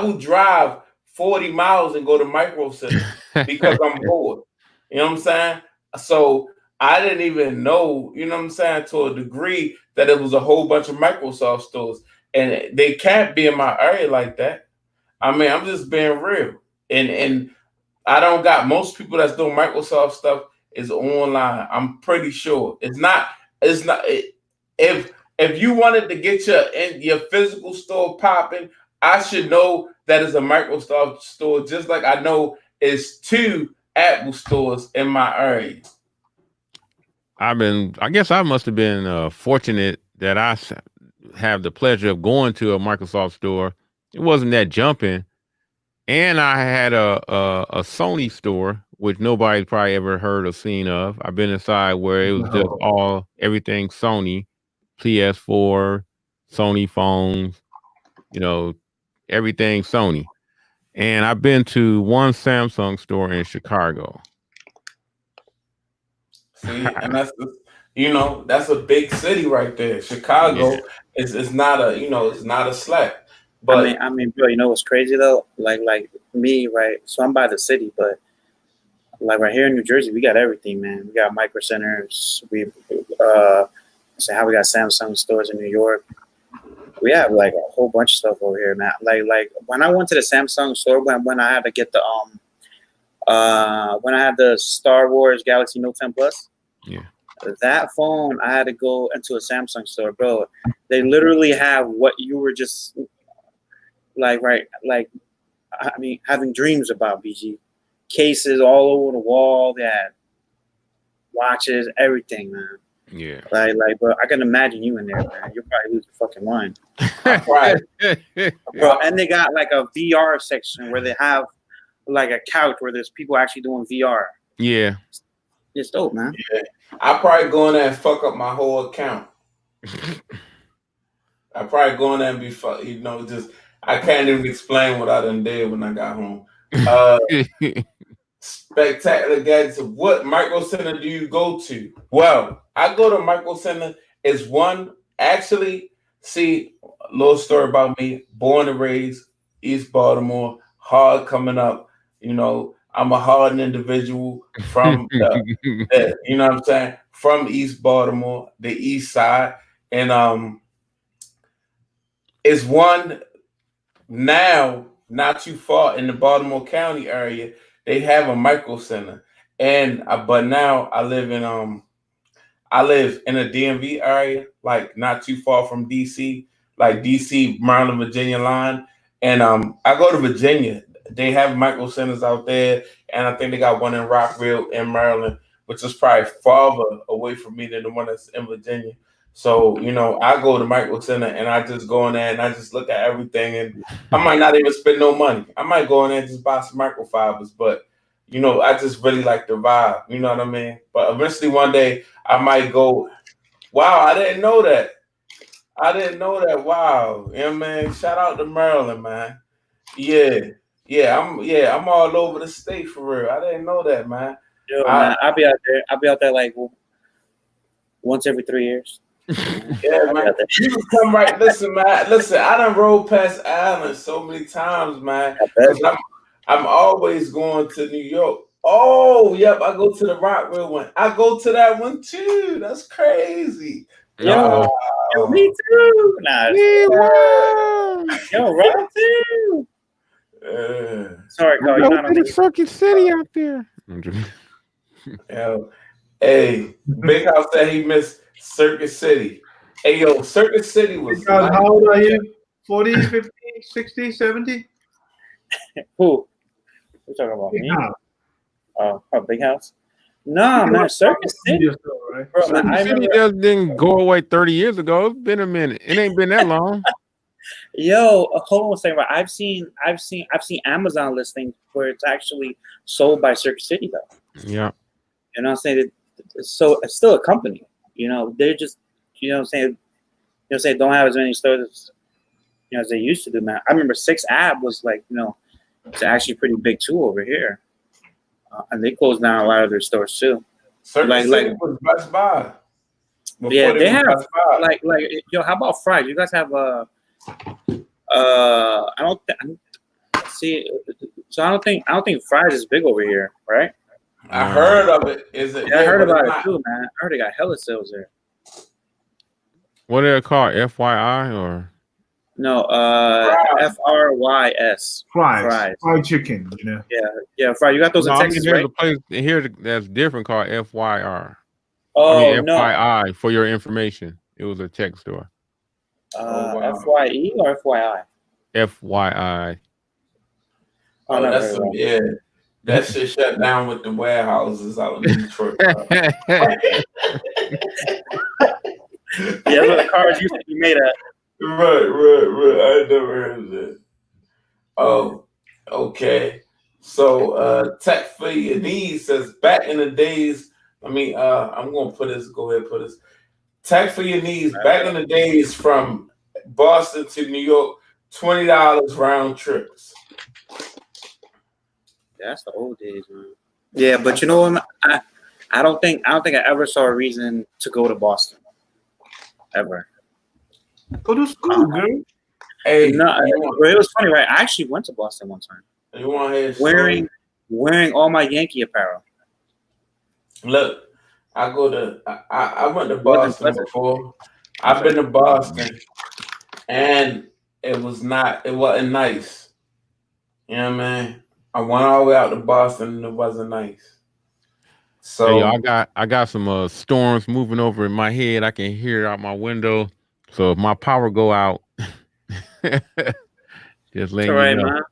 will drive 40 miles and go to Micro Center because I'm bored. You know what I'm saying? So I didn't even know, you know what I'm saying, to a degree that it was a whole bunch of Microsoft stores. And they can't be in my area like that. I mean, I'm just being real. And I don't got most people that's doing Microsoft stuff is online. I'm pretty sure. If you wanted to get your physical store popping, I should know that it's a Microsoft store, just like I know it's 2 Apple stores in my area. I guess I must have been fortunate that I have the pleasure of going to a Microsoft store. It wasn't that jumping. And I had a Sony store, which nobody's probably ever heard or seen of. I've been inside where it was just everything Sony, PS4, Sony phones, you know, everything Sony. And I've been to one Samsung store in Chicago. See, and that's a big city right there. Chicago is not it's not a slack. But I mean, bro, you know what's crazy though? Like me, right? So I'm by the city, but like right here in New Jersey, we got everything, man. We got Micro Centers. We we got Samsung stores in New York. We have like a whole bunch of stuff over here, man. Like when I went to the Samsung store when I had to get the when I had the Star Wars Galaxy Note 10 Plus. Yeah. That phone, I had to go into a Samsung store, bro. They literally have what you were just having dreams about, BG. Cases all over the wall. They had watches, everything, man. Yeah. Like, bro, I can imagine you in there, man. You'll probably lose your fucking mind. Right. Bro, and they got like a VR section where they have like a couch where there's people actually doing VR. Yeah. It's dope, man. Yeah. I probably go in there and fuck up my whole account. I probably go in there and be just I can't even explain what I done did when I got home. Spectacular Gadgets. What Micro Center do you go to? Well, I go to Micro Center. It's one actually. See, a little story about me. Born and raised East Baltimore. Hard coming up. You know, I'm a hard individual from you know what I'm saying, from East Baltimore, the East Side, and it's one now not too far in the Baltimore County area. They have a Micro Center, and but now I live in a DMV area, like not too far from DC, like DC, Maryland, Virginia line, and I go to Virginia. They have Micro Centers out there, and I think they got one in Rockville in Maryland, which is probably farther away from me than the one that's in Virginia. So, you know, I go to Micro Center and I just go in there and I just look at everything, and I might not even spend no money. I might go in there and just buy some microfibers, but you know, I just really like the vibe. You know what I mean? But eventually one day I might go, wow, I didn't know that. I didn't know that. Wow. You know what I mean? Shout out to Maryland, man. Yeah. I'm all over the state for real. I didn't know that, man. Yo, man, I'll be out there. I'll be out there like once every 3 years. Yeah, man. You can come right. Listen, man. Listen, I done rode past Allen so many times, man. 'Cause I'm always going to New York. Oh, yep. I go to the Rockville one. I go to that one too. That's crazy. Yo, me too. Nah, yo, right too. Sorry, Carl. You're not on Circuit City out there. Yo, hey, Big House said he missed Circuit City. Hey, yo, Circuit City was. How old are you? 40, 50, 60, 70? Who? We're talking about Big me. House. Big House. No, man, Circuit City. Right? Bro, man, I Circuit City remember. just didn't go away 30 years ago. It's been a minute. It ain't been that long. Yo, hold on a second. I've seen Amazon listings where it's actually sold by Circuit City though. Yeah. You know what I'm saying? So it's still a company. You know, they're just, you know what I'm saying? You know what I'm saying? Don't have as many stores, you know, as they used to do, man. I remember 6 Ab was like, you know, it's actually pretty big too over here. And they closed down a lot of their stores too. Circuit City was Best Buy. Yeah, they have like yo. How about Fry's? You guys have I don't see. So I don't think Fry's is big over here, right? I heard of it. Is it? Yeah, I heard about it too, man. I heard they got hella sales there. What are they called? FYI or? No, FRYS. Fries. Fried chicken, you know. Yeah, Fry. You got those in Texas, there's right? a place here that's different called FYR. Oh, no. FYI for your information. It was a tech store. FYE or FYI? FYI. Oh, that's some, yeah. That shit shut down with the warehouses out in Detroit. Yeah, that's where the cars used to be made at. Right. I never heard of that. Oh, okay. So Tech for Your Needs says back in the days, I'm gonna put this, go ahead and put this. Tech for Your Needs, back in the days from Boston to New York, $20 round trips. That's the old days, man. Yeah, but you know what? I don't think I ever saw a reason to go to Boston. Ever. Go to school, girl. Hey, no, it was funny, right? I actually went to Boston one time. You want to hear wearing all my Yankee apparel. Look, I went to Boston before. I've been to Boston, and it wasn't nice. You know what I mean? I went all the way out to Boston, and it wasn't nice. So hey, I got some storms moving over in my head. I can hear it out my window. So if my power go out, just let you know. Man.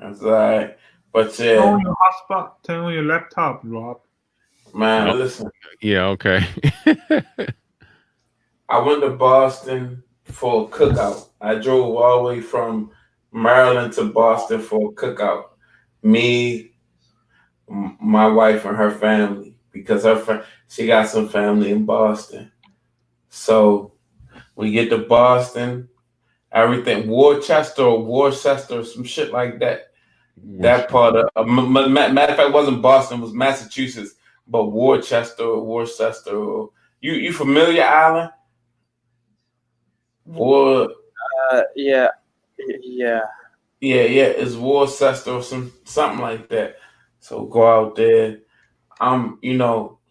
That's all right. But yeah, turn on your hotspot. Turn on your laptop, Rob. Man, listen. Yeah, okay. I went to Boston for a cookout. I drove all the way from Maryland to Boston for a cookout. Me, my wife, and her family, because she got some family in Boston. So we get to Boston, everything Worcester, some shit like that. That part of matter of fact, it wasn't Boston, it was Massachusetts, but Worcester. You familiar, Alan? Yeah. It's Worcester or something like that. So go out there.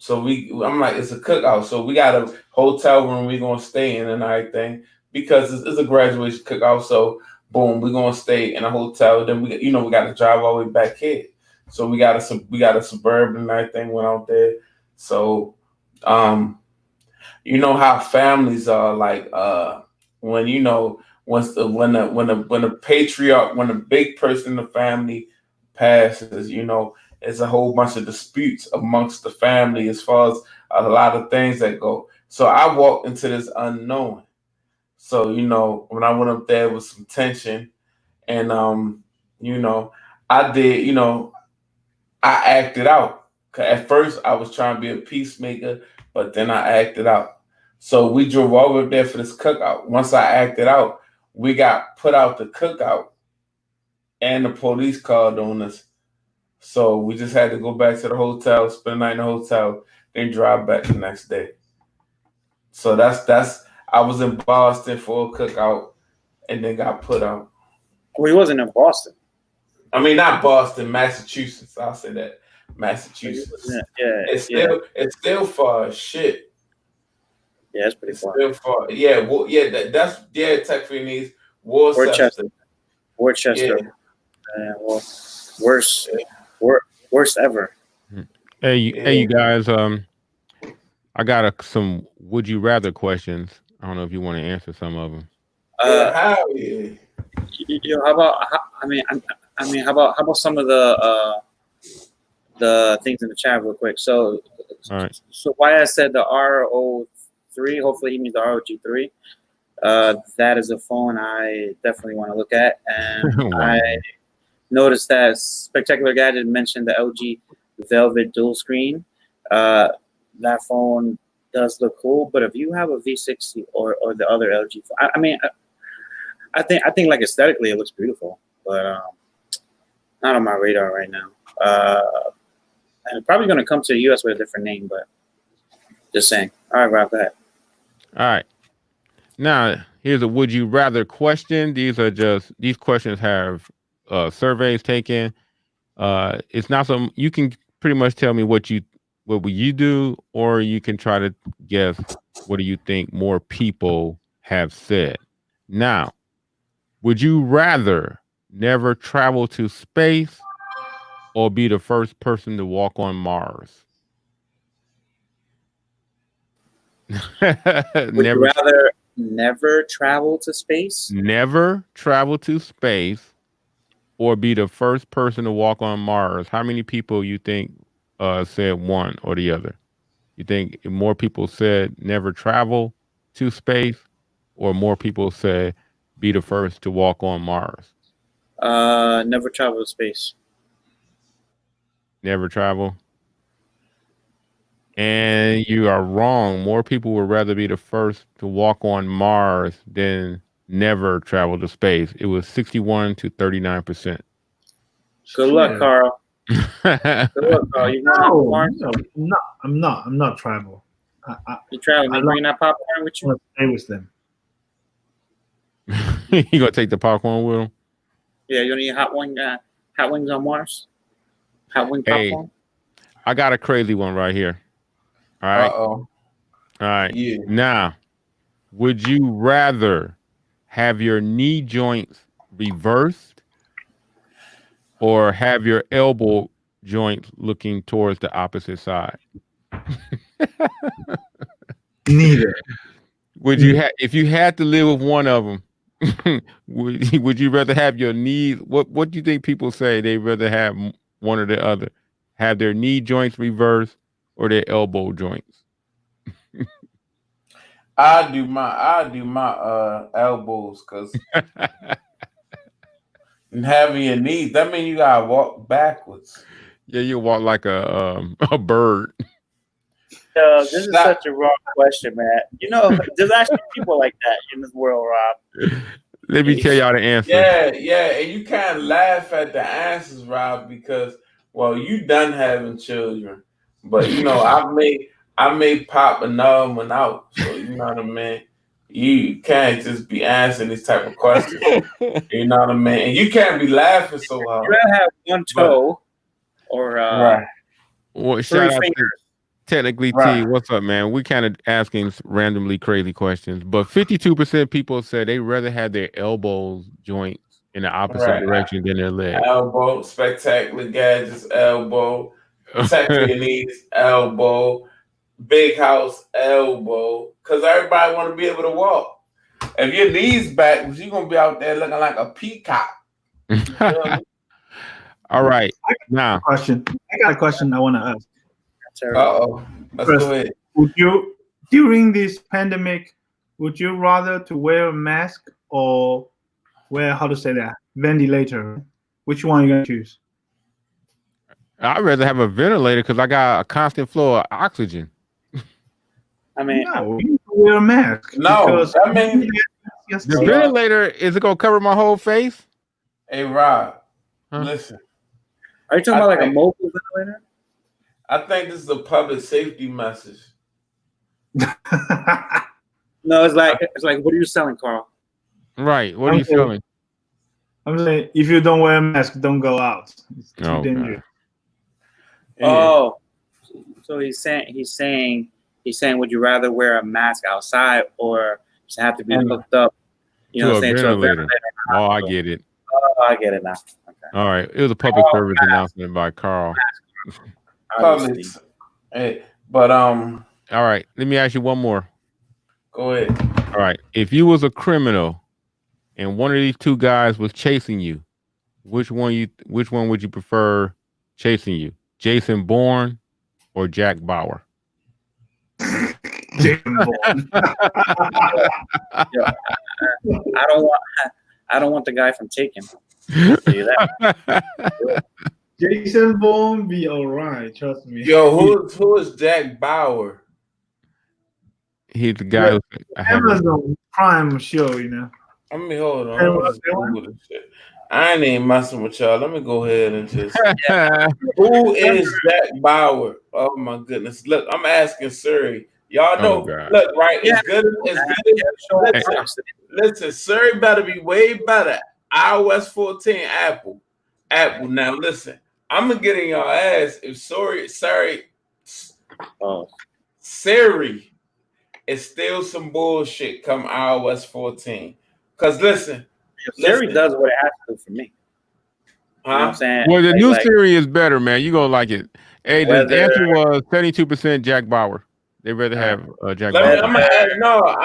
So I'm like, it's a cookout. So we got a hotel room we're gonna stay in and everything because it's a graduation cookout. So boom, we're gonna stay in a hotel. Then we got to drive all the way back here. So we got a Suburban and everything, went out there. So you know how families are like when the patriarch, when the big person in the family passes, it's a whole bunch of disputes amongst the family as far as a lot of things that go. So I walked into this unknown. So, when I went up there with some tension and you know, I did, I acted out. 'Cause at first I was trying to be a peacemaker, but then I acted out. So we drove over there for this cookout. Once I acted out, we got put out the cookout and the police called on us. So we just had to go back to the hotel, spend the night in the hotel, then drive back the next day. So that's I was in Boston for a cookout and then got put out. Well, he wasn't in Boston. I mean, not Boston, Massachusetts. I'll say that. Massachusetts. Yeah, It's still far as shit. Yeah, it's pretty It's far. still far. Yeah, well, yeah, that's Tech for your needs. Worcester. Yeah. Well, worst ever. Hey, you guys. I got some would you rather questions. I don't know if you want to answer some of them. How yeah. How about? How about some of the things in the chat real quick? So, All right. So why I said the RO3. Hopefully, he means the ROG3. That is a phone I definitely want to look at, and Wow. I noticed that Spectacular Gadget mentioned the LG Velvet dual screen. That phone does look cool, but if you have a V60 or the other LG phone, I think like aesthetically it looks beautiful, but not on my radar right now. And it's probably going to come to the US with a different name, but just saying. All right, Rob, go ahead. All right. Now, here's a would you rather question. These questions have surveys taken. It's not some you can pretty much tell me what would you do, or you can try to guess what do you think more people have said. Now, would you rather never travel to space or be the first person to walk on Mars? Would you rather never travel to space? Never travel to space or be the first person to walk on Mars. How many people you think said one or the other? You think more people said never travel to space or more people said be the first to walk on Mars? Never travel to space. Never travel. And you are wrong. More people would rather be the first to walk on Mars than never travel to space. It was 61 to 39%. Good luck, Carl. Good luck, Carl. You going on Mars? No, I'm not travel. You traveling? You bringing that popcorn with you? I'll stay with them. You gonna take the popcorn with them? Yeah, you need hot wings on Mars? Hot wing popcorn? I got a crazy one right here. All right. All right. Yeah. Now, would you rather have your knee joints reversed or have your elbow joints looking towards the opposite side? Neither. Would you if you had to live with one of them, would you rather have your knees? What do you think people say they rather have one or the other? Have their knee joints reversed or their elbow joints? I do my elbows because having your knees, that means you gotta walk backwards. Yeah, you walk like a bird. This is such a wrong question, man. There's actually people like that in this world, Rob. Let me tell y'all the answer. Yeah, and you kind of laugh at the answers, Rob, because you done having children, but I may pop another one out, so you know what I mean. You can't just be answering these type of questions, you know what I mean, and you can't be laughing so hard. You gotta have one toe or right. Well, shout out to Technically right. T. What's up, man? We kind of asking randomly crazy questions, but 52% people said they rather have their elbows joints in the opposite direction than their legs. Elbow, Spectacular Gadgets, elbow, Tech for your knees, elbow, Big House, elbow, because everybody want to be able to walk. If your knees back, you're gonna be out there looking like a peacock. All right, I got a question I want to ask. Let's go ahead. Would you during this pandemic, would you rather to wear a mask or wear, how to say that, ventilator? Which one are you gonna choose? I'd rather have a ventilator because I got a constant flow of oxygen. I mean, No, you need to wear a mask. No, because I mean- yes, The Yeah. ventilator, is it gonna cover my whole face? Hey, Rob, Huh? listen. are you talking I about like a think- mobile ventilator? I think this is a public safety message. No, it's like what are you selling, Carl? Right. What are you Okay. selling? I'm saying, if you don't wear a mask, don't go out. It's too Oh, dangerous. Oh, so he's saying, would you rather wear a mask outside or just have to be hooked up? You know, To what a I'm saying, to a ventilator. ventilator. Oh, I get it. Oh, I get it now. Okay. All right. It was a public service announcement by Carl. Public. Obviously. Hey, but All right. Let me ask you one more. go ahead. All right. If you was a criminal and one of these two guys was chasing you, which one would you prefer chasing you? Jason Bourne or Jack Bauer? Jason Bourne. I don't want the guy from Taken. See that? Jason Bourne be alright, trust me. Yo, who is Jack Bauer? He's the guy who Amazon Prime show, you know. I mean, hold on. Hey, Let me what's just that Google this shit. I ain't even messing with y'all. Let me go ahead and just. Who is Jack Bauer? Oh my goodness! Look, I'm asking Surrey. Y'all know. Oh, God. Look, right? Yeah. It's good. It's good. Listen, Surrey better be way better. iOS 14, Apple. Now, listen. I'm gonna get in y'all ass if Oh, Siri is still some bullshit come iOS 14. Cause listen, Siri does what it has to do for me. You know what I'm huh? saying? Well, the Like- new like, Siri is better, man. You gonna like it. Hey, the Whether- answer was 72% Jack Bauer. They rather have Jack Bauer. I'm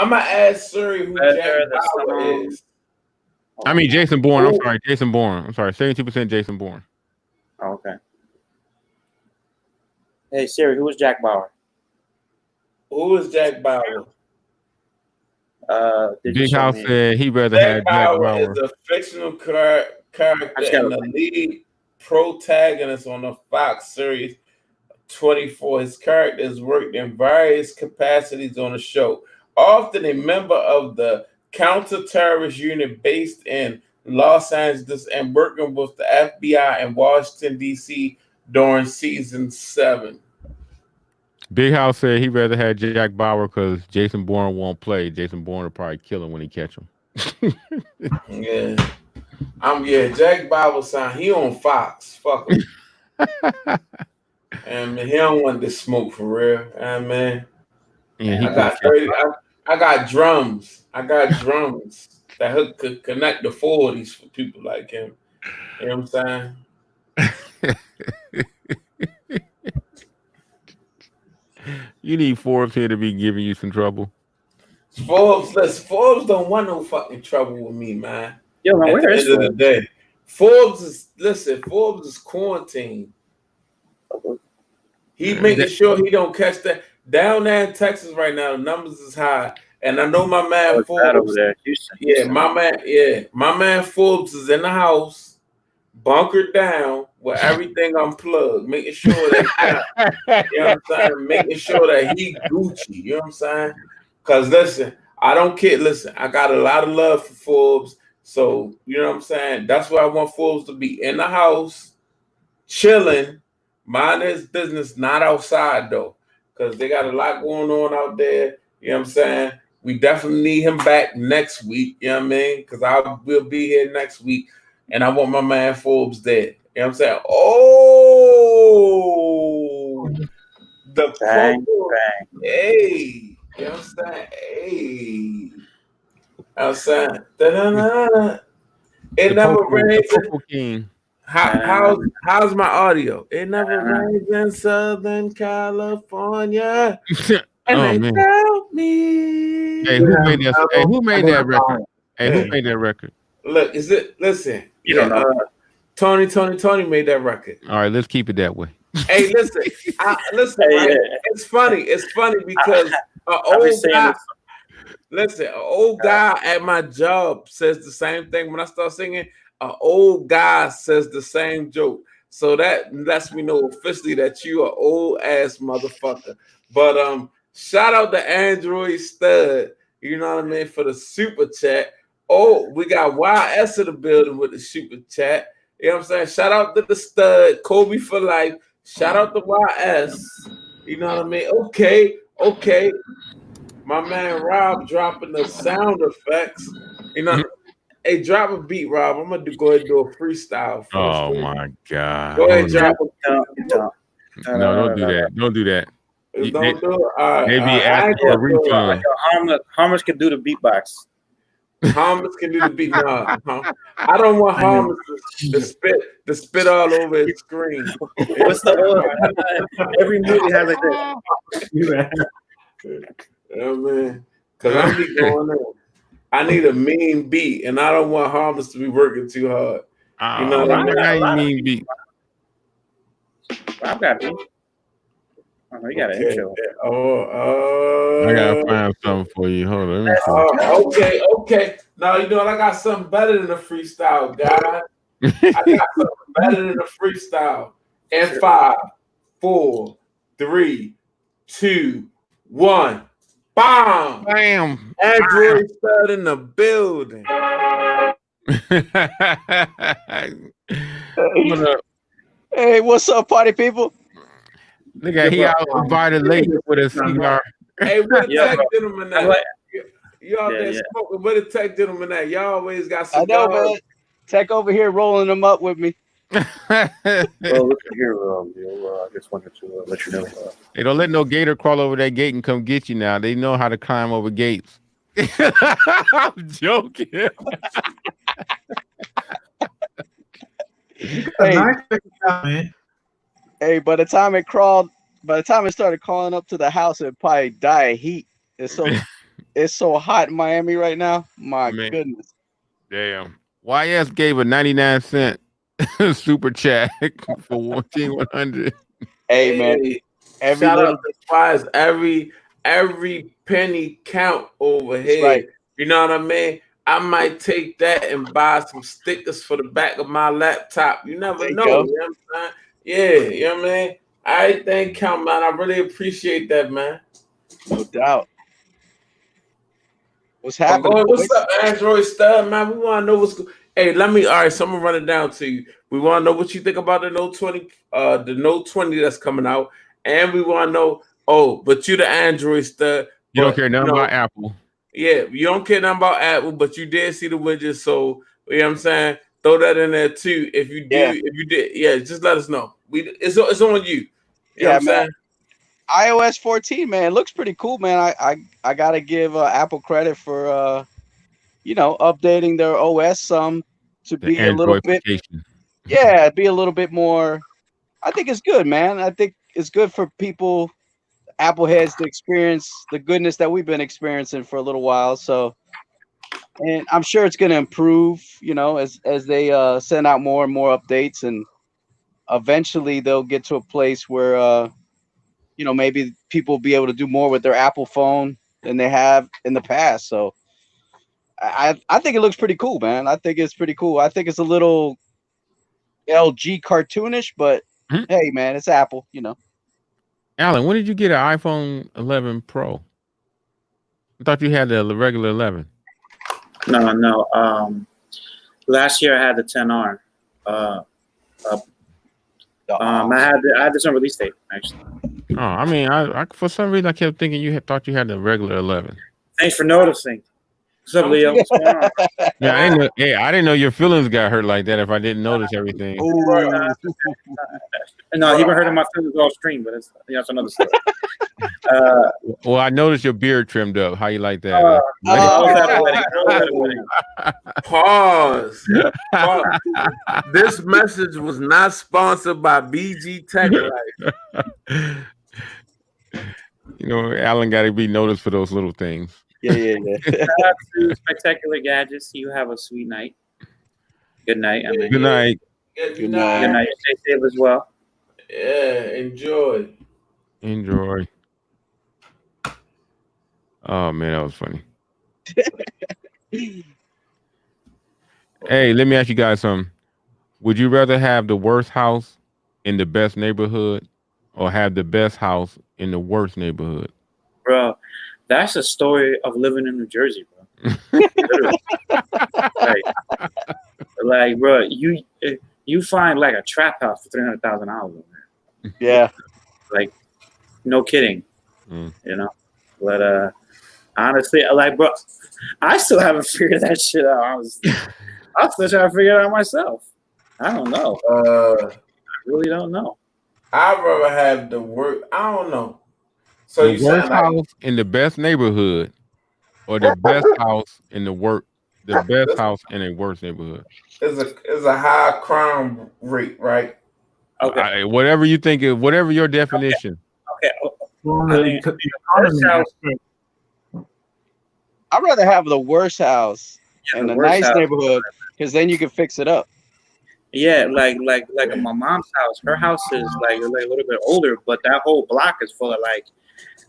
gonna ask Siri who Whether Jack the Bauer song- is. I mean Jason Bourne. I'm Who- sorry, Jason Bourne. I'm sorry, 72% Jason Bourne. Oh, okay. Hey Siri, who is Jack Bauer? Who is Jack Bauer? Did you Big show House me? said he rather Jack have Jack Bauer Bauer. is a fictional character I just and gotta- the lead protagonist on the Fox series 24. His character has worked in various capacities on the show, often a member of the counter-terrorist unit based in Los Angeles and working with the FBI in Washington, D.C. during season 7. Big House said he rather have Jack Bauer because Jason Bourne won't play. Jason Bourne will probably kill him when he catch him. Yeah. Jack Bauer signed. He on Fox. Fuck him. And man, he don't want this smoke for real. Man. Yeah, he I got drums. I got drums that could connect the 40s for people like him. You know what I'm saying? You need Forbes here to be giving you some trouble. Forbes don't want no fucking trouble with me, man. Yo, man, At the where is end of the Forbes? day, Forbes is quarantined. He making sure he don't catch that. Down there in Texas right now, the numbers is high. And I know my man What's that over Forbes. there? Houston. Yeah, my man Forbes is in the house, bunkered down with everything unplugged, making sure that you know what I'm saying, making sure that he Gucci. You know what I'm saying? Because listen, I don't care. Listen, I got a lot of love for Forbes, so you know what I'm saying. That's why I want Forbes to be in the house, chilling, minding his business, not outside though, because they got a lot going on out there. You know what I'm saying? We definitely need him back next week. You know what I mean? Because I will be here next week, and I want my man Forbes there. You know what I'm saying? Oh, the Bang, Forbes. bang. Hey, you know what I'm saying? Hey, I'm saying, da-da-da-da. It never rains. Purple King. How's my audio? It never rains in Southern California. And Oh, they man. tell me. Hey, who made that? Hey, who made that record? Hey, Hey. who made that record? Look, listen. You don't know. Tony made that record. All right, let's keep it that way. Hey, listen, listen. Hey, Right? yeah. It's funny. It's funny because an I'll be old saying guy. this. Listen, an old guy at my job says the same thing when I start singing. An old guy says the same joke. So that lets me know officially that you are old ass motherfucker. But shout out to Android Stud, you know what I mean, for the super chat. Oh, we got YS in the building with the super chat. You know what I'm saying? Shout out to the stud, Kobe for life. Shout out to YS. You know what I mean? Okay, okay. My man Rob dropping the sound effects. You know, hey, drop a beat, Rob. I'm gonna go ahead and do a freestyle first. Oh my God! Go ahead, Hold on. drop a beat. No, don't do that. Don't do that. Don't do it. All right, They be I asking ain't for a gonna do it. refund. Harmless can do the beatbox. Harmless can do the beat. Nah, I don't want Harmless to spit all over his screen. What's the order? Every movie has like this. Yeah, man. Because I'm be going in. I need a mean beat, and I don't want Harmless to be working too hard. You know what I mean? How you mean beat? I've got beat. Oh, you got an intro. Oh, I gotta find something for you. Hold on. Let me see. Okay. Now you know what? I got something better than a freestyle, guy. I got something better than a freestyle. And 5, 4, 3, 2, 1. Bomb! Bam! Android Stud in the building. What up? Hey, what's up, party people? Look at he out invited late with a cigar. Hey, where the Yeah, tech gentleman I'm at? like- You out there Yeah. smoking? Where the tech gentleman at? Y'all always got I cigars. know, man. Tech over here rolling them up with me. Well, listen here, I just wanted to let you know. Hey, don't let no gator crawl over that gate and come get you now. They know how to climb over gates. I'm joking. Hey, Nice man. hey, by the time it started crawling up to the house, it probably die of heat. It's so hot in Miami right now. My Man. goodness. Damn. YS gave a 99-cent super chat for Team 100. Hey, man. Every Shout little out to Spies. Every penny count over That's here. right. You know what I mean? I might take that and buy some stickers for the back of my laptop. You never There you know. go. You know what I'm saying? Yeah, you know what I mean? Everything count, man. I really appreciate that, man. No doubt. What's happening? Boy, what's boys? up, Android Stud, man? We want to know what's good. Hey, all right, so I'm gonna run it down to you. We want to know what you think about the Note 20, the Note 20 that's coming out, and we want to know, but you the Android Stud. You don't but, care nothing about Apple. Yeah, you don't care nothing about Apple, but you did see the widget, so you know what I'm saying? Throw that in there too. If you did, just let us know. It's on you. You know what I'm saying? iOS 14, man, looks pretty cool, man. I gotta give Apple credit for updating their OS some to The be a little bit, be a little bit more. I think it's good, man. I think it's good for people, Apple heads, to experience the goodness that we've been experiencing for a little while. So, and I'm sure it's gonna improve, as they send out more and more updates, and eventually they'll get to a place where maybe people will be able to do more with their Apple phone than they have in the past. So I think it looks pretty cool, man. I think it's pretty cool. I think it's a little LG cartoonish, but hey, man, it's Apple, Alan, when did you get an iPhone 11 Pro? I thought you had the regular 11. No. Last year I had the 10R. I had this on release date, actually. Oh, I mean, I for some reason I kept thinking thought you had the regular 11. Thanks for noticing. What's up, Leo? What's going on? Yeah, I didn't know your feelings got hurt like that if I didn't notice everything. No, he been hurting my feelings all stream, but that's another story. Well, I noticed your beard trimmed up. How you like that? Pause. This message was not sponsored by BG Tech Life. Alan got to be noticed for those little things. Yeah. Shout out to Spectacular Gadgets. You have a sweet night. Good night. Good night. Good night. Good night. Stay safe as well. Yeah, enjoy. Enjoy. Oh man, that was funny. Hey, let me ask you guys something. Would you rather have the worst house in the best neighborhood or have the best house in the worst neighborhood? Bro, that's a story of living in New Jersey, bro. Literally. like, bro, you find like a trap house for $300,000. Yeah. Like, no kidding. Mm. You know, but honestly, like, bro, I still haven't figured that shit out. I'm still trying to figure it out myself. I don't know. I really don't know. I'd rather have the work. I don't know. So The you worst sound like house in the best neighborhood or the best house in the best house in a worse neighborhood? it's a high crime rate, right? Okay. Whatever you think is, whatever your definition. Okay. From I the mean, economy worst house- aspect. I'd rather have the worst house in the a worst nice house. neighborhood because then you can fix it up. Yeah, like at my mom's house. Her house is like a little bit older, but that whole block is full of like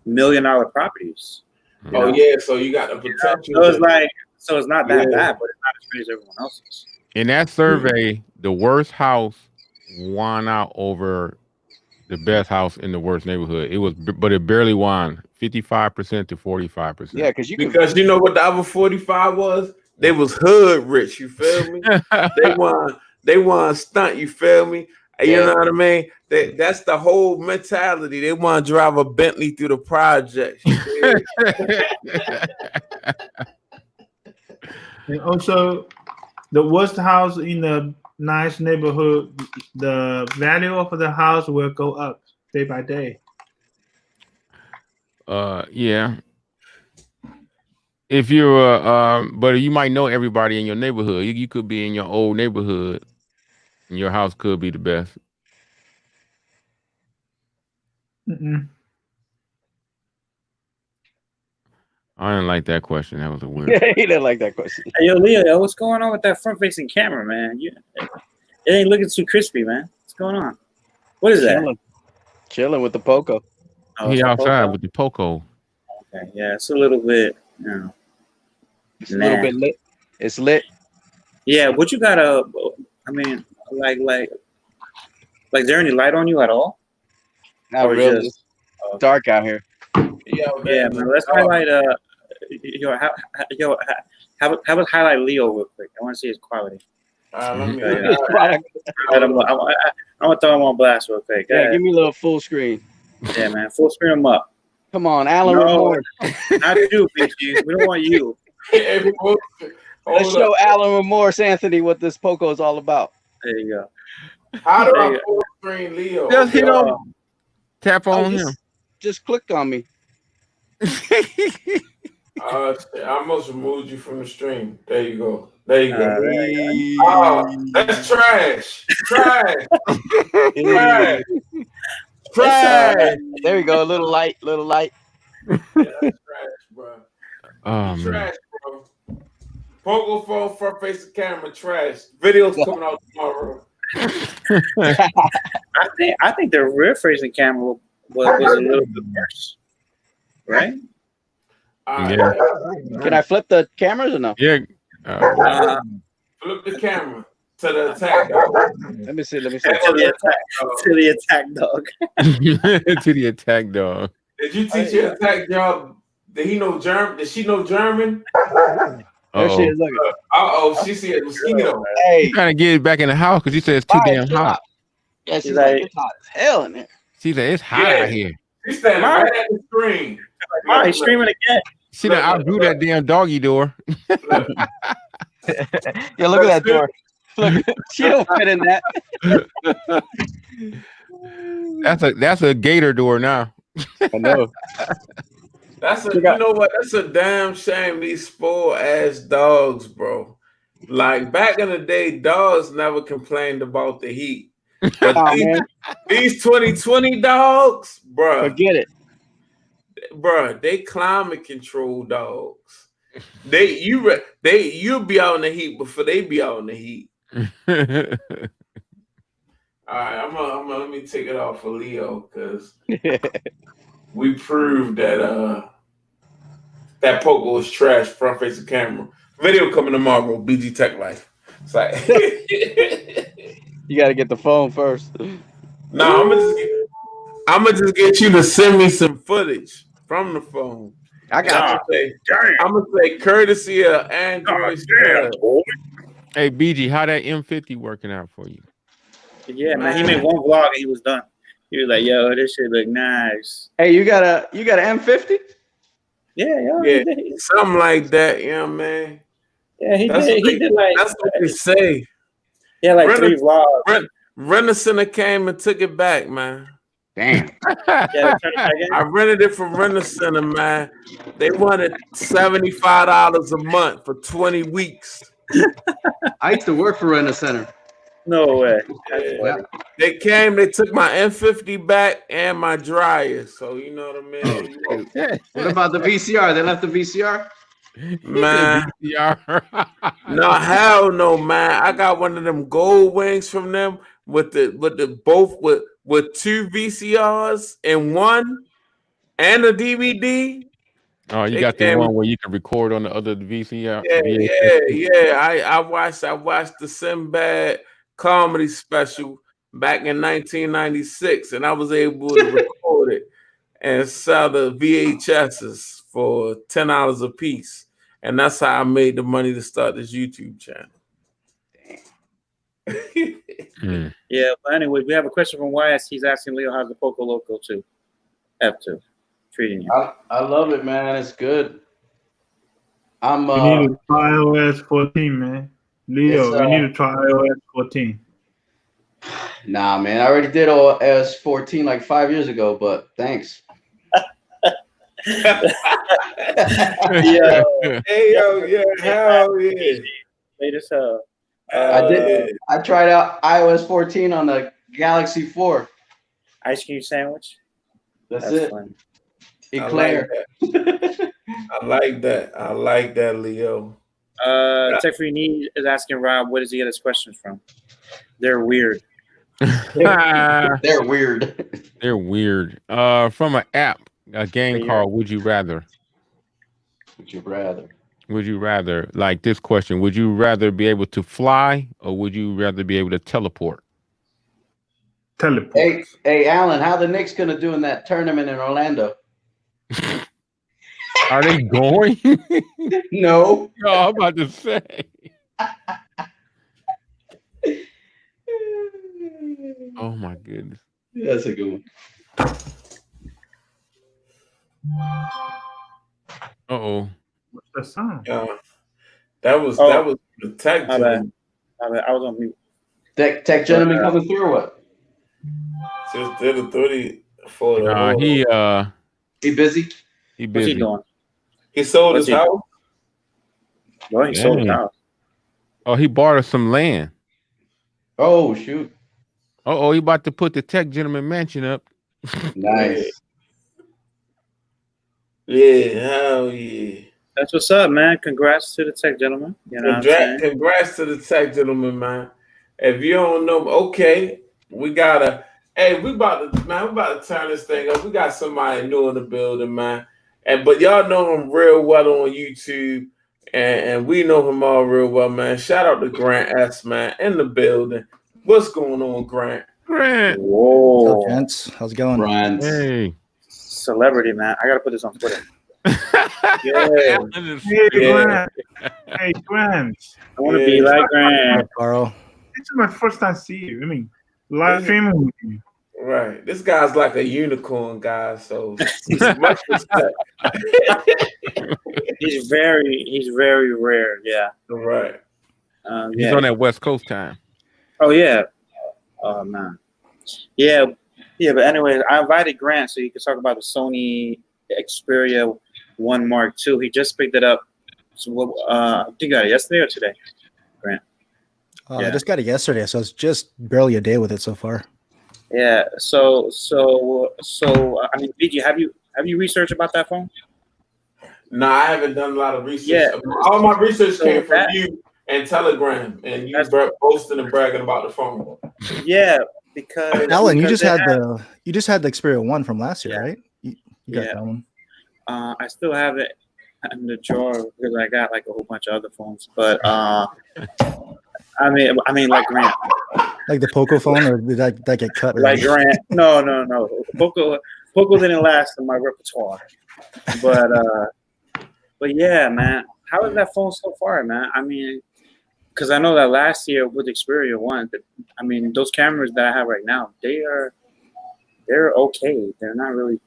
$1 million properties. You Oh know? yeah, so you got the potential. So it's not that bad, but it's not as great as everyone else's. In that survey, the worst house won out over the best house in the worst neighborhood. But it barely won, 55% to 45%. Yeah, because you can. Because you know what the other 45 was? They was hood rich. You feel me? They want stunt. You feel me? You know what I mean? That's the whole mentality. They want to drive a Bentley through the projects. And also, the worst house in a nice neighborhood, the value of the house will go up day by day. Yeah. If you're but you might know everybody in your neighborhood. You could be in your old neighborhood and your house could be the best. Mm-mm. I didn't like that question. That was a weird. He didn't like that question. Hey, yo, Leo, what's going on with that front-facing camera, man? It ain't looking too crispy, man. What's going on? What is that? Chilling with the Poco. Oh, He it's a outside Poco? with the Poco. Okay, yeah, it's a little bit, you know. It's a little bit lit. It's lit. Yeah, what you got? I mean, like, is there any light on you at all? Not Or really. just- It's dark out here. Yeah, man. Let's highlight. Have us highlight Leo real quick. I want to see his quality. Let me, I'm gonna throw him on blast real quick. Yeah, give me a little full screen. Yeah, man. Full screen him up. Come on, Alan No. Ramore. Not you, BG. We don't want you. Let's show Alan Remorse Anthony what this Poco is all about. There you go. How do There I you full screen Leo? Just hit on, tap on him. Just click on me. Shit, I almost removed you from the stream. There you go. There you go. Oh, that's trash. Trash. Trash. Trash. There you go. A little light. Little light. Yeah, that's trash, bro. Oh man. Trash, bro. Pogo phone front face the camera. Trash. Videos coming out tomorrow. I think the rear facing camera was a little bit worse, right? Yeah. Can I flip the cameras or no? Yeah. Flip the camera to the attack dog. Let me see. Let me see. To the attack dog. To the attack dog. Did you teach your attack dog? Did he know German? Did she know German? There she is. Look. She see a mosquito. Hey, Trying to get it back in the house because she said it's too damn hot. Yeah, she's like, it's hot as hell in there. She said it's hot out here. She's standing right at the screen. Mom, he's streaming again. She done outgrew that damn doggy door. Yeah, look at that door. Look, she don't fit in that. That's a gator door now. I know. You know what? That's a damn shame. These spoiled ass dogs, bro. Like back in the day, dogs never complained about the heat. But these 2020 dogs, bro. Forget it. Bro, they climate control dogs. You'll be out in the heat before they be out in the heat. All right, I'm gonna let me take it off for Leo because we proved that that poker was trash. Front facing camera. Video coming tomorrow. BG Tech Life. It's like, You got to get the phone first. no, I'm gonna just get you to send me some footage from the phone. I got you. I'm gonna say courtesy of Android. Hey, BG, how that M50 working out for you? Yeah, man. He made one vlog and he was done. He was like, "Yo, this shit look nice." Hey, you got a M50? Yeah, Yeah, something like that. You know what I mean? yeah. He That's did. what He did like. That's what they say. Yeah, like Rent- 3 vlogs. Rent Center came and took it back, man. Damn. Yeah, turn it back in. I rented it from Rent Center, man. They wanted $75 a month for 20 weeks. I used to work for Rent a Center. No way. Yeah. They came, they took my M50 back and my dryer. So you know what I mean? What about the VCR? They left the VCR? Man. Yeah. No, hell no, man. I got one of them gold wings from them with both with 2 VCRs and one and a DVD. Oh, you They got the came- one where you can record on the other VCR. Yeah. I watched the Sinbad comedy special back in 1996, and I was able to record it and sell the VHSs for $10 a piece. And that's how I made the money to start this YouTube channel. Mm. Yeah, but anyway, we have a question from YS. He's asking Leo, how's the Poco Loco 2? F2 treating you? I love it, man. It's good. I'm You need to try iOS 14, man. Leo, you need to try iOS 14. nah, man. I already did OS 14 like 5 years ago, but thanks. Yeah. Hey, yo, yeah, hell yeah. Late as hell. I did. I tried out iOS 14 on the Galaxy 4. Ice cream sandwich. That's it. Fun. Eclair. I like that, Leo. Tech Free Need is asking Rob, where does he get his questions from? They're weird. They're weird. They're weird. From an app, a game called Would You Rather. Would you rather? Would you rather, like this question, would you rather be able to fly or would you rather be able to teleport? Teleport. Hey, Alan, how the Knicks gonna do in that tournament in Orlando? Are they going? No. No, I'm about to say. Oh my goodness. That's a good one. Uh-oh. What's that sound? That was the tech. My bad. I was on mute. Tech gentleman coming through or what? Just did a 30 for the He busy? He What's busy. he doing? He sold What's his he- house. Well, he sold it out. Oh, he bought us some land. Oh shoot. Uh-oh, he about to put the Tech Gentleman mansion up. Nice. Yeah, hell yeah. That's what's up, man. Congrats to the tech gentleman. You know what I'm saying? Congrats to the tech gentleman, man. If you don't know, okay, we about to turn this thing up. We got somebody new in the building, man. But y'all know him real well on YouTube, and we know him all real well, man. Shout out to Grant S, man, in the building. What's going on, Grant? Grant. Whoa. What's up, gents? How's it going? Brian. Hey. Celebrity, man. I got to put this on Twitter. Yeah. Hey, Grant. Hey, Grant. I want to be like Grant. Carl. This is my first time seeing you. I mean, live streaming with you. Right. This guy's like a unicorn, guy. So much respect. He's very rare. Yeah. Right. He's Yeah. on that West Coast time. Oh yeah. Oh man. Yeah. But anyway, I invited Grant so you can talk about the Sony Xperia 1 Mark II. He just picked it up. So, I think you got it yesterday or today, Grant. I just got it yesterday, so it's just barely a day with it so far. Yeah. So I mean, BG, have you researched about that phone? No, I haven't done a lot of research. Yeah. All my research came from that- you and Telegram, and you posting and bragging about the phone. Yeah, because Alan, you because just they had the Xperia 1 from last year, Yeah. right? You got Yeah. that one. I still have it in the drawer because I got like a whole bunch of other phones. But I mean, like Grant, Like the Poco phone, or did that get cut? like Already? Grant. No. Poco didn't last in my repertoire. But yeah, man. How is that phone so far, man? I mean, because I know that last year with Xperia 1, I mean, those cameras that I have right now, they're okay. They're not really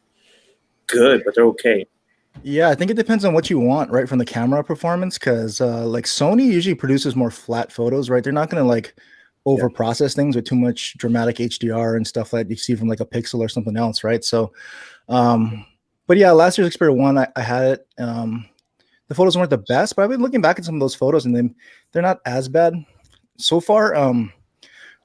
good, but they're okay. Yeah, I think it depends on what you want, right, from the camera performance. Because like Sony usually produces more flat photos, right? They're not gonna like over process things with too much dramatic HDR and stuff like you see from like a Pixel or something else, right? So, but yeah, last year's Xperia 1, I had it. The photos weren't the best, but I've been looking back at some of those photos and they're not as bad so far.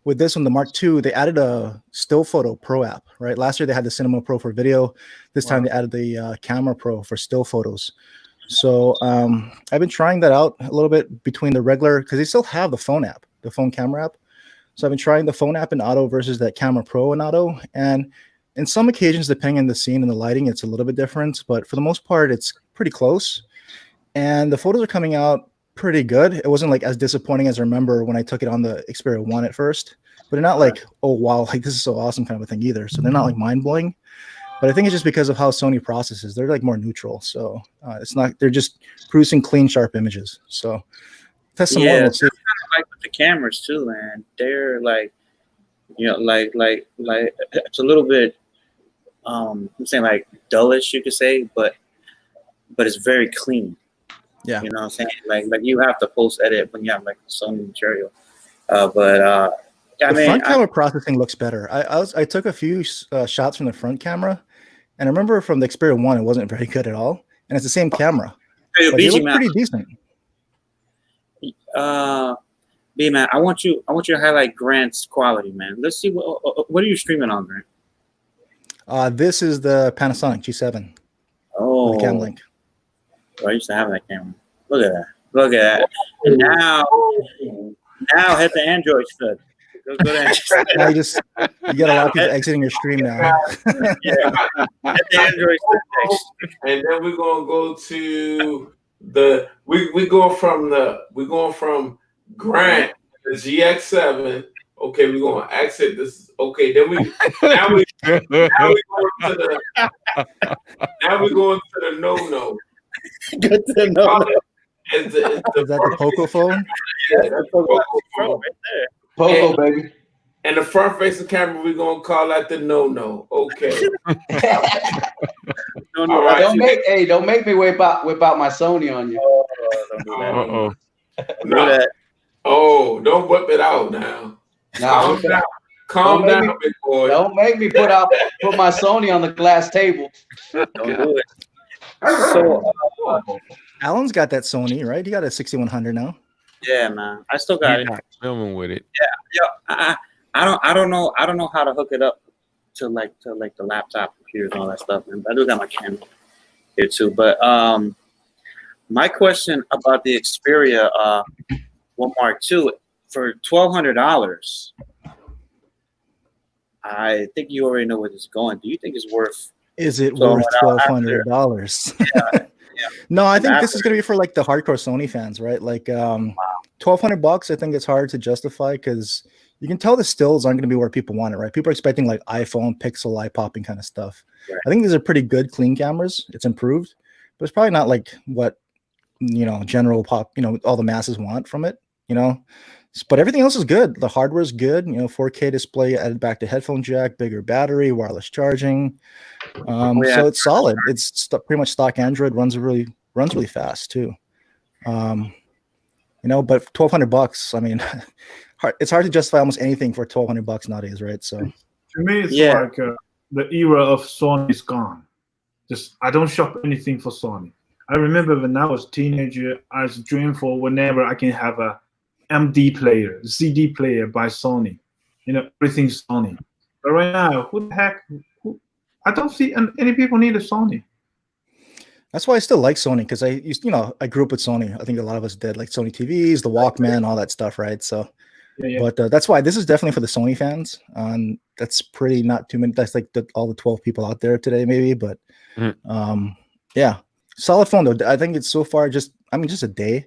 With this one, the Mark II, they added a Still Photo Pro app, right? Last year they had the Cinema Pro for video. This time they added the Camera Pro for still photos. So I've been trying that out a little bit between the regular, because they still have the phone app, the phone camera app. So I've been trying the phone app in auto versus that Camera Pro in auto. And in some occasions, depending on the scene and the lighting, it's a little bit different. But for the most part, it's pretty close. And the photos are coming out pretty good. It wasn't like as disappointing as I remember when I took it on the Xperia 1 at first, but they're not like, oh wow, like this is so awesome kind of a thing either. So they're not like mind blowing, but I think it's just because of how Sony processes. They're like more neutral. So it's not, they're just producing clean, sharp images. So test some more. We'll see. Kind of like with the cameras too, man. They're like, you know, like it's a little bit, I'm saying like dullish, you could say, but it's very clean. Yeah, you know what I'm saying? Like you have to post edit when you have like Sony material. The front camera processing looks better. I took a few shots from the front camera, and I remember from the Xperia 1, it wasn't very good at all. And it's the same camera, but it looked pretty decent. B-Man, I want you to highlight Grant's quality, man. Let's see what are you streaming on, Grant? This is the Panasonic G7. Oh, Cam Link. I used to have that camera. Look at that. And now hit the Android stud. Go to Android. Now you got a lot of people exiting your stream now. Yeah. Hit the Android stud next. And then we're gonna go to the we're going from Grant the GX7. Okay, we're gonna exit this. Okay, then now we're going to the no. Good to know. Is that the Poco phone? Yeah, that's Poco phone right there. Poco, baby. And the front facing camera, we're gonna call that the no. Okay. No, all right. Don't make me whip out my Sony on you. No. Oh, don't whip it out now. Calm down, big boy. Don't make me put my Sony on the glass table. Don't do it. So Alan's got that Sony, right? He got a 6100 now. Yeah, man. I still got it. Filming with it. Yeah. I don't know how to hook it up to like the laptop computers and all that stuff. And I do got my camera here too. But my question about the Xperia 1 Mark II for $1,200. I think you already know where this is going. Do you think it's worth? Is it worth $1,200? Yeah. No, I think this is gonna be for like the hardcore Sony fans, right? Like $1,200. I think it's hard to justify because you can tell the stills aren't gonna be where people want it, right? People are expecting like iPhone, Pixel, eye popping kind of stuff. Right. I think these are pretty good, clean cameras. It's improved, but it's probably not like what general pop, all the masses want from it, But everything else is good. The hardware is good. 4K display added back to headphone jack, bigger battery, wireless charging. So it's solid. It's pretty much stock Android. Runs really fast too. But $1,200. I mean, it's hard to justify almost anything for $1,200 nowadays, right? So to me, it's like the era of Sony is gone. I don't shop anything for Sony. I remember when I was a teenager, I was dreaming for whenever I can have a MD player, CD player by Sony. Everything's Sony. But right now, who the heck? I don't see any people need a Sony. That's why I still like Sony because I grew up with Sony. I think a lot of us did, like Sony TVs, the Walkman, all that stuff, right? So, but that's why this is definitely for the Sony fans. That's pretty not too many. That's like all the 12 people out there today, maybe. But yeah, solid phone though. I think it's so far just a day,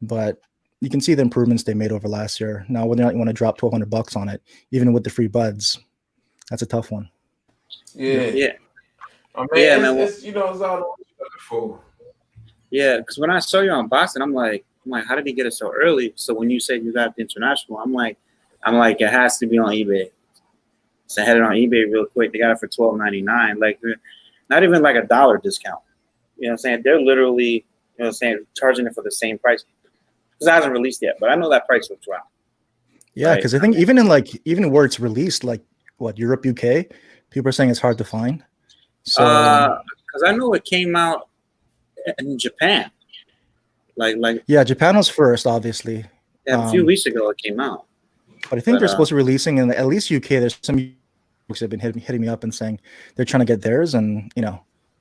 but you can see the improvements they made over last year. Now, whether or not you want to drop $1,200 on it, even with the free buds, that's a tough one. Yeah. I mean, it's it's all for. Yeah, because when I saw you on Boston, I'm like, how did he get it so early? So when you said you got the international, I'm like, it has to be on eBay. So I had it on eBay real quick. They got it for $12.99, like not even like $1 discount. You know what I'm saying? They're literally, charging it for the same price. Because it hasn't released yet, but I know that price will drop. Yeah, because I think even where it's released, like Europe, UK, people are saying it's hard to find. So because I know it came out in Japan. Yeah, Japan was first, obviously. Yeah, a few weeks ago it came out. But I think they're supposed to be releasing in at least UK. There's some folks that have been hitting me up and saying they're trying to get theirs, and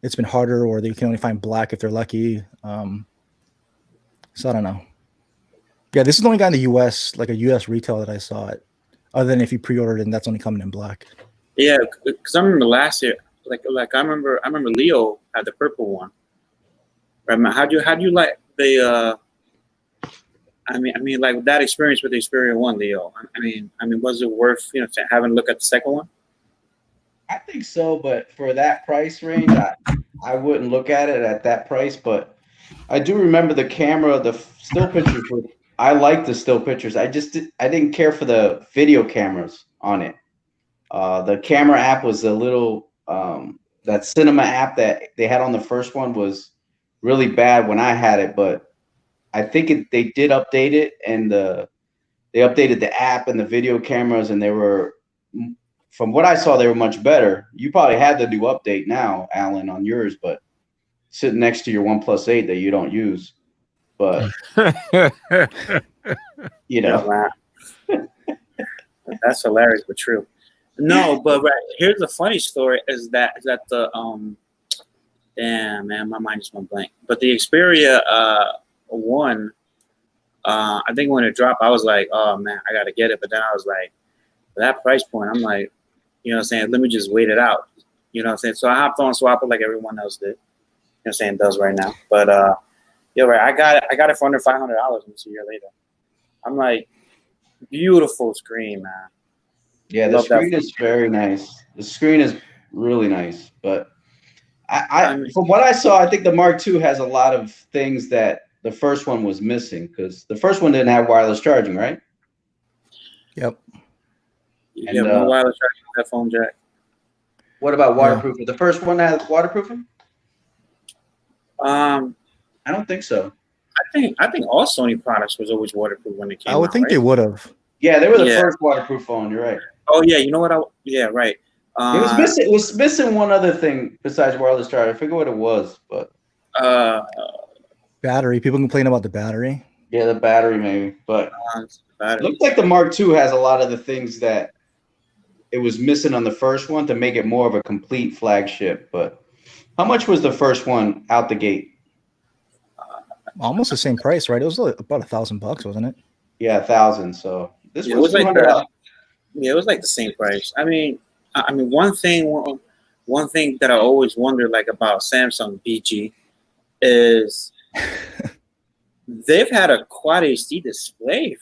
it's been harder, or they can only find black if they're lucky. So I don't know. Yeah, this is the only guy in the US, like a US retail that I saw it. Other than if you pre-ordered and that's only coming in black. Yeah, because I remember last year, like I remember Leo had the purple one. Right? How do you like the? I mean, like that experience with the Xperia 1, Leo. I mean, was it worth having a look at the second one? I think so, but for that price range, I wouldn't look at it at that price. But I do remember the camera, the still pictures. I like the still pictures. I didn't care for the video cameras on it. The camera app was a little that cinema app that they had on the first one was really bad when I had it, but I think they did update it, and they updated the app and the video cameras, and they were, from what I saw, they were much better. You probably had the new update now, Alan, on yours, but sitting next to your OnePlus 8 that you don't use. But that's hilarious but true. No, but here's the funny story: is that the damn man, my mind just went blank. But the Xperia 1, I think when it dropped, I was like, oh man, I gotta get it. But then I was like, for that price point, I'm like, let me just wait it out. You know what I'm saying? So I hopped on Swap it like everyone else did. Does right now. But I got it for under $500 almost a year later. I'm like, beautiful screen, man. Yeah, the screen is very nice. The screen is really nice. But I from what I saw, I think the Mark II has a lot of things that the first one was missing, because the first one didn't have wireless charging, right? Yep. And no wireless charging, headphone jack. What about waterproofing? The first one has waterproofing? I don't think so. I think all Sony products was always waterproof when they came out. I would think they would have. Yeah, they were the first waterproof phone. You're right. Oh yeah, you know what? Right. It was missing one other thing besides wireless charger. I forget what it was, but battery. People complain about the battery. Yeah, the battery maybe, but it looks like the Mark II has a lot of the things that it was missing on the first one to make it more of a complete flagship. But how much was the first one out the gate? Almost the same price, right? It was about $1,000, wasn't it? Yeah, 1,000. So this was like that. Yeah, it was like the same price. I mean, one thing that I always wonder, like, about Samsung BG is they've had a Quad HD display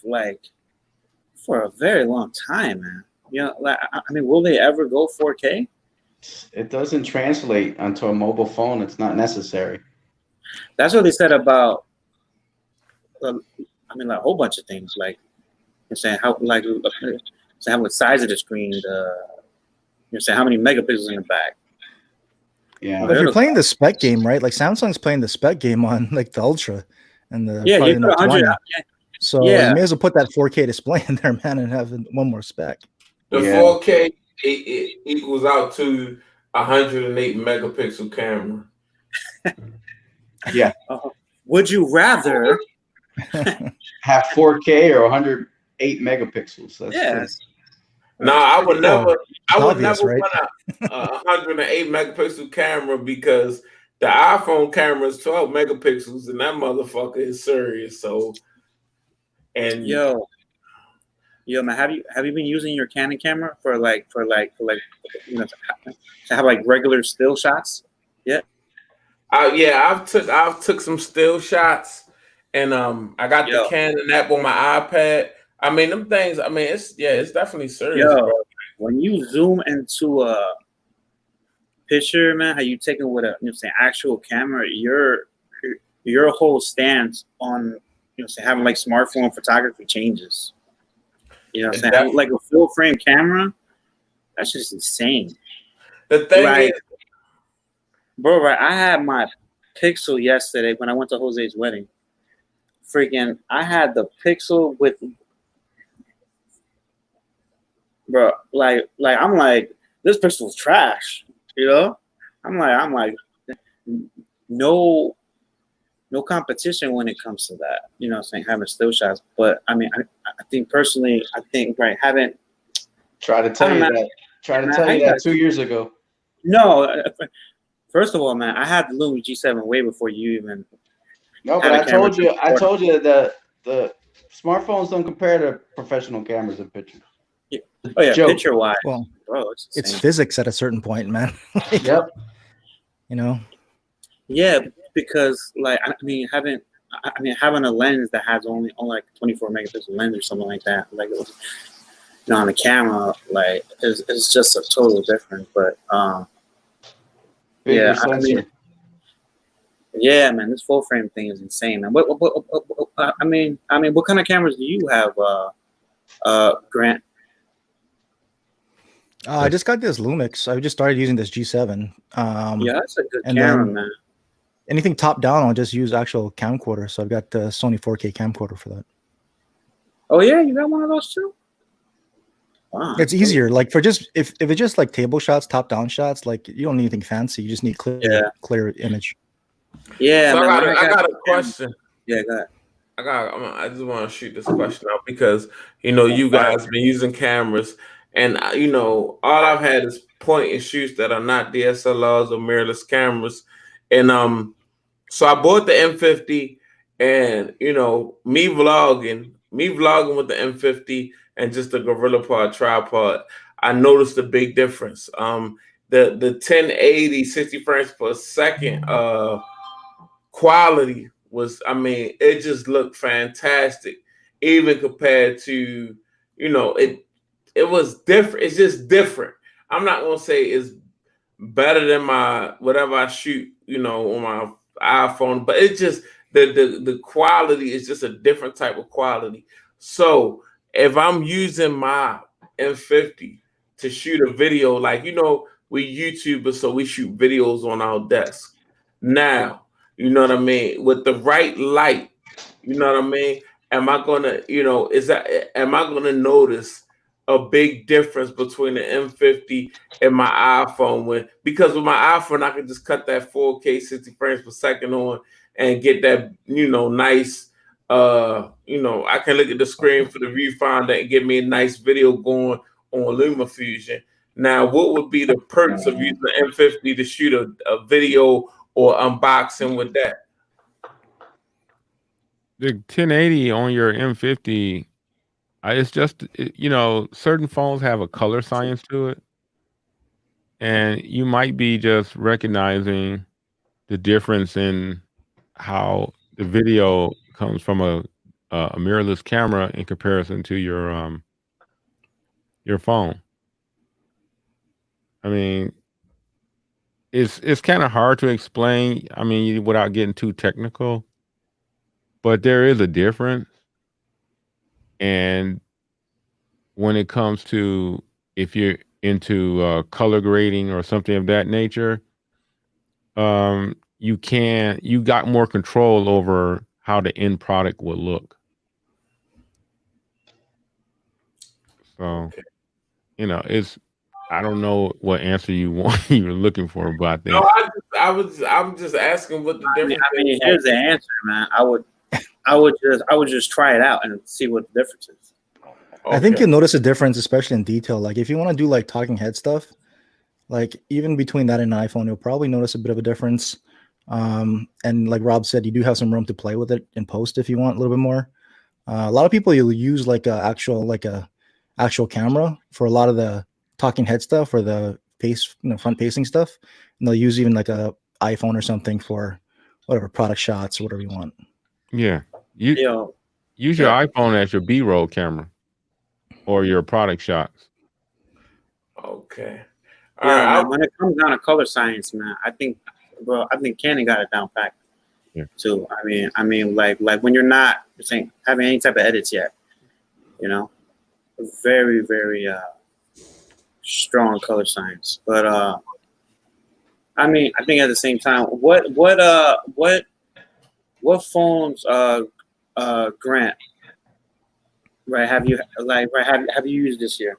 for a very long time, man. Will they ever go 4K? It doesn't translate onto a mobile phone. It's not necessary. That's what they said about. A whole bunch of things, like you're saying how the size of the screen, you're saying how many megapixels in the back. Yeah, but if you're playing the spec game, right? Like Samsung's playing the spec game on like the Ultra and the you put 100. So you may as well put that 4K display in there, man, and have one more spec. The 4K it equals out to 108 megapixel camera. Yeah. Would you rather have 4K or 108 megapixels? That's No, I would never. I would obvious, never right? want a 108 megapixel camera, because The iPhone camera is 12 megapixels, and that motherfucker is serious. So, and Yo, man, have you been using your Canon camera for you know to have like regular still shots? Yeah. yeah, I've took some still shots, and I got the Yo, Canon app on my iPad. I mean, them things. I mean, it's definitely serious, yo, bro. when you zoom into a picture, man, how you take it with a actual camera, your whole stance on having like smartphone photography changes. You know what I'm saying? Having, like a full frame camera, that's just insane. The thing Like, is, bro, right? I had my Pixel yesterday when I went to Jose's wedding. Freaking, I had the Pixel with, bro. Like I'm like, this Pixel's trash. You know? I'm like, no competition when it comes to that. You know what I'm saying? Having still shots. But I mean, I think personally, right, haven't Try to tell you that. Try to tell you that 2 years ago. no. First of all, man, I had the Lumia G7 way before you even. No, but I told you that the smartphones don't compare to professional cameras in pictures. Oh yeah, Joke. picture wise, Well, bro, it's insane. physics at a certain point, man. Like, Yep. you know, Yeah, because like having a lens that has only like 24 megapixel lens or something like that, like on the camera, like it's just a total different. But Bigger yeah, sensor. yeah, man, this full frame thing is insane, man. What kind of cameras do you have, Grant? I just got this Lumix. I just started using this G7. Yeah, that's a good and camera, then- man. Anything top down, I'll just use actual camcorder. So I've got the Sony 4K camcorder for that. Oh yeah, you got one of those too? Wow, It's easier. Like for just if it's just like table shots, top down shots, like you don't need anything fancy. You just need clear image. Yeah, so man, I got a question. Yeah, go ahead. I just want to shoot this question out because you guys been using cameras, and all I've had is point and shoots that are not DSLRs or mirrorless cameras, and so I bought the M50, and me vlogging with the M50 and just the GorillaPod tripod, I noticed a big difference. The 1080 60 frames per second quality was, it just looked fantastic, even compared to, it was different. It's just different. I'm not gonna say it's better than my whatever I shoot, on my iPhone, but it's just the quality is just a different type of quality. So if I'm using my M50 to shoot a video, like we YouTubers, so we shoot videos on our desk. Now, you know what I mean? With the right light, you know what I mean? Am I gonna, am I gonna notice a big difference between the M50 and my iPhone? Because with my iPhone, I can just cut that 4K 60 frames per second on and get that, nice, I can look at the screen for the viewfinder and get me a nice video going on LumaFusion. Now, what would be the perks of using the M50 to shoot a video or unboxing with that? The 1080 on your M50, it's just, certain phones have a color science to it. And you might be just recognizing the difference in how the video comes from a mirrorless camera in comparison to your phone. I mean, it's kind of hard to explain, without getting too technical, but there is a difference. And when it comes to, if you're into color grading or something of that nature, you got more control over how the end product will look. So, I don't know what answer you're looking for, but I think I'm just asking what the difference is. Here's the answer, man. I would just try it out and see what the difference is. Okay. I think you'll notice a difference, especially in detail. Like if you want to do like talking head stuff, like even between that and an iPhone, you'll probably notice a bit of a difference. And like Rob said, you do have some room to play with it in post if you want a little bit more. A lot of people you'll use like a actual camera for a lot of the talking head stuff or the front facing stuff, and they'll use even like a iPhone or something for whatever product shots or whatever you want. Yeah, use your iPhone as your B-roll camera or your product shots. Okay. All right. When it comes down to color science, man, I think Canon got it down pat. Yeah. Too. I mean, like when you're not having any type of edits yet, very, very strong color science. But I think at the same time, what phones Grant, right? Have you used this year,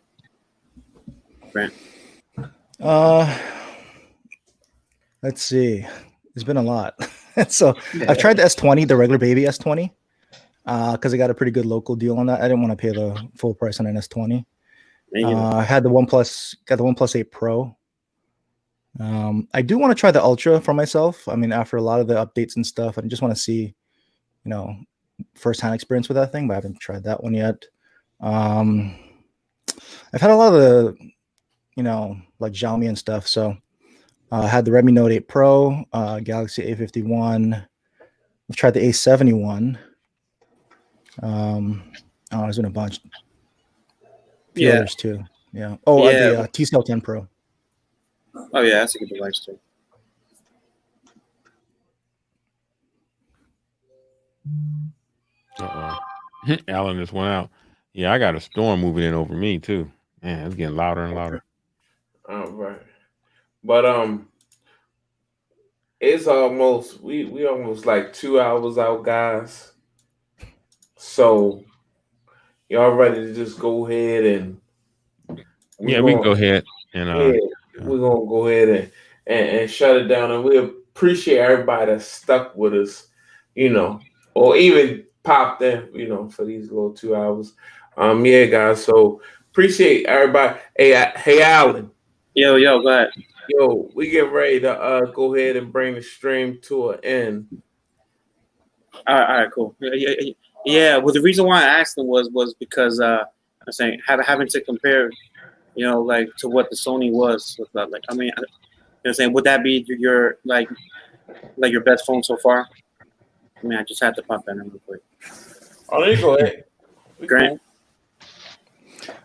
Grant? Let's see. There's been a lot. So I've tried the S20, the regular baby S20, because I got a pretty good local deal on that. I didn't want to pay the full price on an S20. I had got the OnePlus 8 Pro. I do want to try the Ultra for myself. I mean, after a lot of the updates and stuff, I just want to see, firsthand experience with that thing, but I haven't tried that one yet. I've had a lot of the, like Xiaomi and stuff. So I had the Redmi Note 8 Pro, Galaxy A51. I've tried the A71. There's been a bunch. Yeah. Others too. Yeah. Oh, yeah. The TCL 10 Pro. Oh yeah, that's a good device too. Alan just went out. Yeah, I got a storm moving in over me too. Man, it's getting louder and louder. All right. But it's almost we almost like 2 hours out, guys. So y'all ready to just go ahead and we can go ahead and we're gonna go ahead and shut it down, and we appreciate everybody that stuck with us, or even popped in, for these little 2 hours. Yeah, guys. So appreciate everybody. Hey, Alan. Yo, go ahead. Yo, we get ready to go ahead and bring the stream to an end. All right, cool. Yeah. Well, the reason why I asked them was because I'm saying having to compare, like to what the Sony was. Would that be your your best phone so far? I just had to pop that in real quick. Oh, there you go ahead. Grant.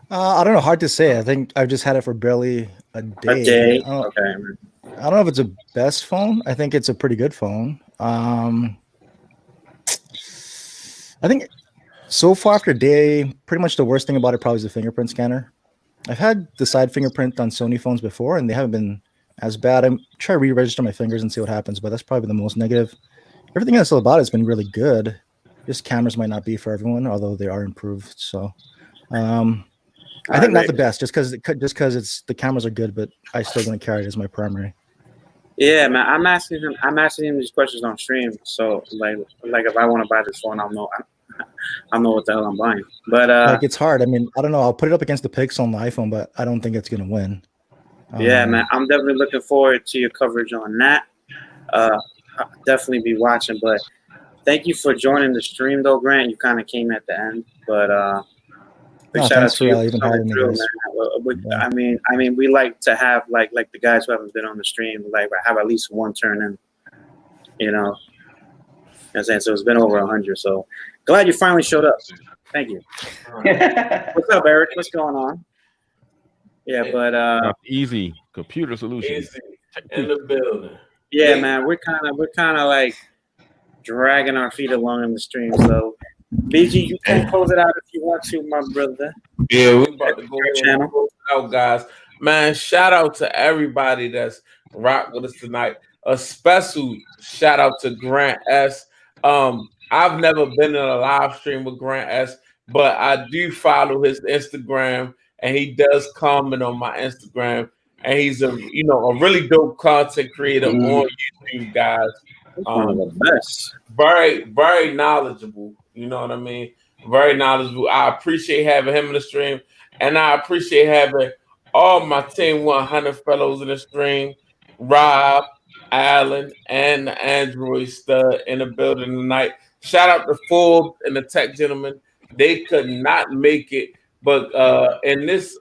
I don't know. Hard to say. I think I've just had it for barely a day. Okay. I don't know if it's a best phone. I think it's a pretty good phone. I think so far after a day, pretty much the worst thing about it probably is the fingerprint scanner. I've had the side fingerprint on Sony phones before, and they haven't been as bad. I'm trying to re-register my fingers and see what happens, but that's probably the most negative. Everything else about it's been really good. Just cameras might not be for everyone, although they are improved. So I think not the best, just because it's the cameras are good, but I still wouldn't carry it as my primary. Yeah, man. I'm asking him these questions on stream. So like if I want to buy this phone, I'll know what the hell I'm buying. But it's hard. I mean, I don't know. I'll put it up against the Pixel on the iPhone, but I don't think it's gonna win. Yeah, man. I'm definitely looking forward to your coverage on that. I'll definitely be watching. But thank you for joining the stream, though, Grant. You kind of came at the end, but big shout out to you. Even having me, I mean, we like to have like the guys who haven't been on the stream, like have at least one turn in. I'm saying, so it's been over 100. So glad you finally showed up. Thank you. What's up, Eric? What's going on? Yeah, but Easy Computer Solutions Easy in the building. Yeah, man, we're kind of like dragging our feet along in the stream. So, BG, you can close it out if you want to, my brother. Yeah, we about to go channel out, guys. Man, shout out to everybody that's rock with us tonight. A special shout out to Grant S. I've never been in a live stream with Grant S, but I do follow his Instagram, and he does comment on my Instagram. And he's a really dope content creator on YouTube, guys. One of the best. Very, very knowledgeable. You know what I mean? Very knowledgeable. I appreciate having him in the stream, and I appreciate having all my Team 100 fellows in the stream. Rob, Allen, and the Android stud in the building tonight. Shout out to Forbes and the tech gentlemen. They could not make it, but in this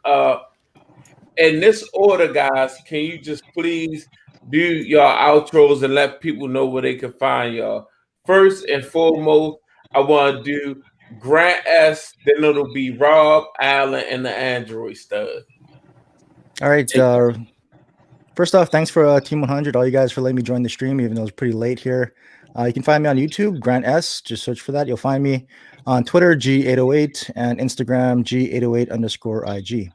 order, guys, can you just please do your outros and let people know where they can find y'all? First and foremost, I want to do Grant S. Then it'll be Rob, Allen, and the Android stud. All right. First off, thanks for Team 100, all you guys for letting me join the stream, even though it's pretty late here. You can find me on YouTube, Grant S. Just search for that. You'll find me on Twitter, G808, and Instagram, G808_IG.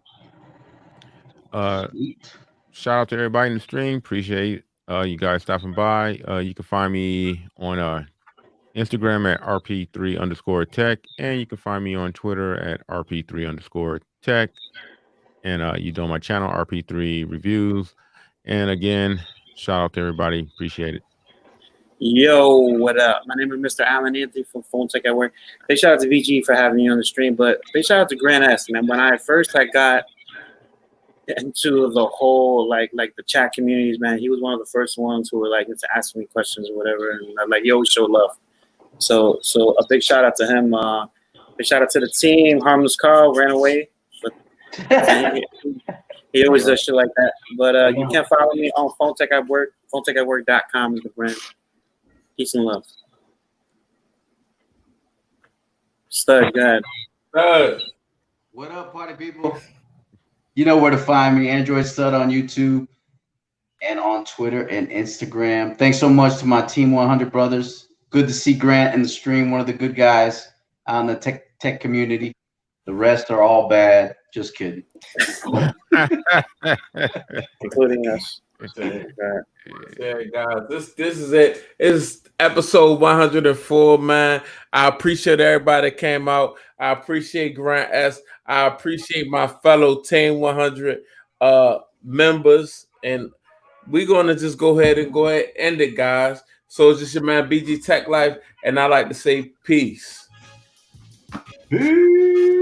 Shout out to everybody in the stream. Appreciate you guys stopping by. You can find me on Instagram at RP3_tech, and you can find me on Twitter at RP3_tech. And you know my channel, RP3 Reviews. And again, shout out to everybody. Appreciate it. Yo, what up? My name is Mr. Allen Anthony from Phone Tech at Work. Big shout out to VG for having me on the stream, but big shout out to Grant S. Man, when I first got into the whole like the chat communities, man, he was one of the first ones who were like into asking me questions or whatever, and like he always showed love. So a big shout out to him. Big shout out to the team. Harmless Carl ran away, but he always does shit like that. But you can follow me on Phone Tech at Work. PhoneTechAtWork.com is the brand. Peace and love. Stud, go ahead. Stud. What up, party people? You know where to find me, Android Stud on YouTube and on Twitter and Instagram. Thanks so much to my Team 100 brothers. Good to see Grant in the stream, one of the good guys on the tech community. The rest are all bad. Just kidding. Including us. Yeah, guys, this is it. It's episode 104, man. I appreciate everybody that came out. I appreciate Grant S. I appreciate my fellow Team 100 members, and we're gonna just go ahead and end it, guys. So it's just your man BG Tech Life, and I like to say peace. Peace.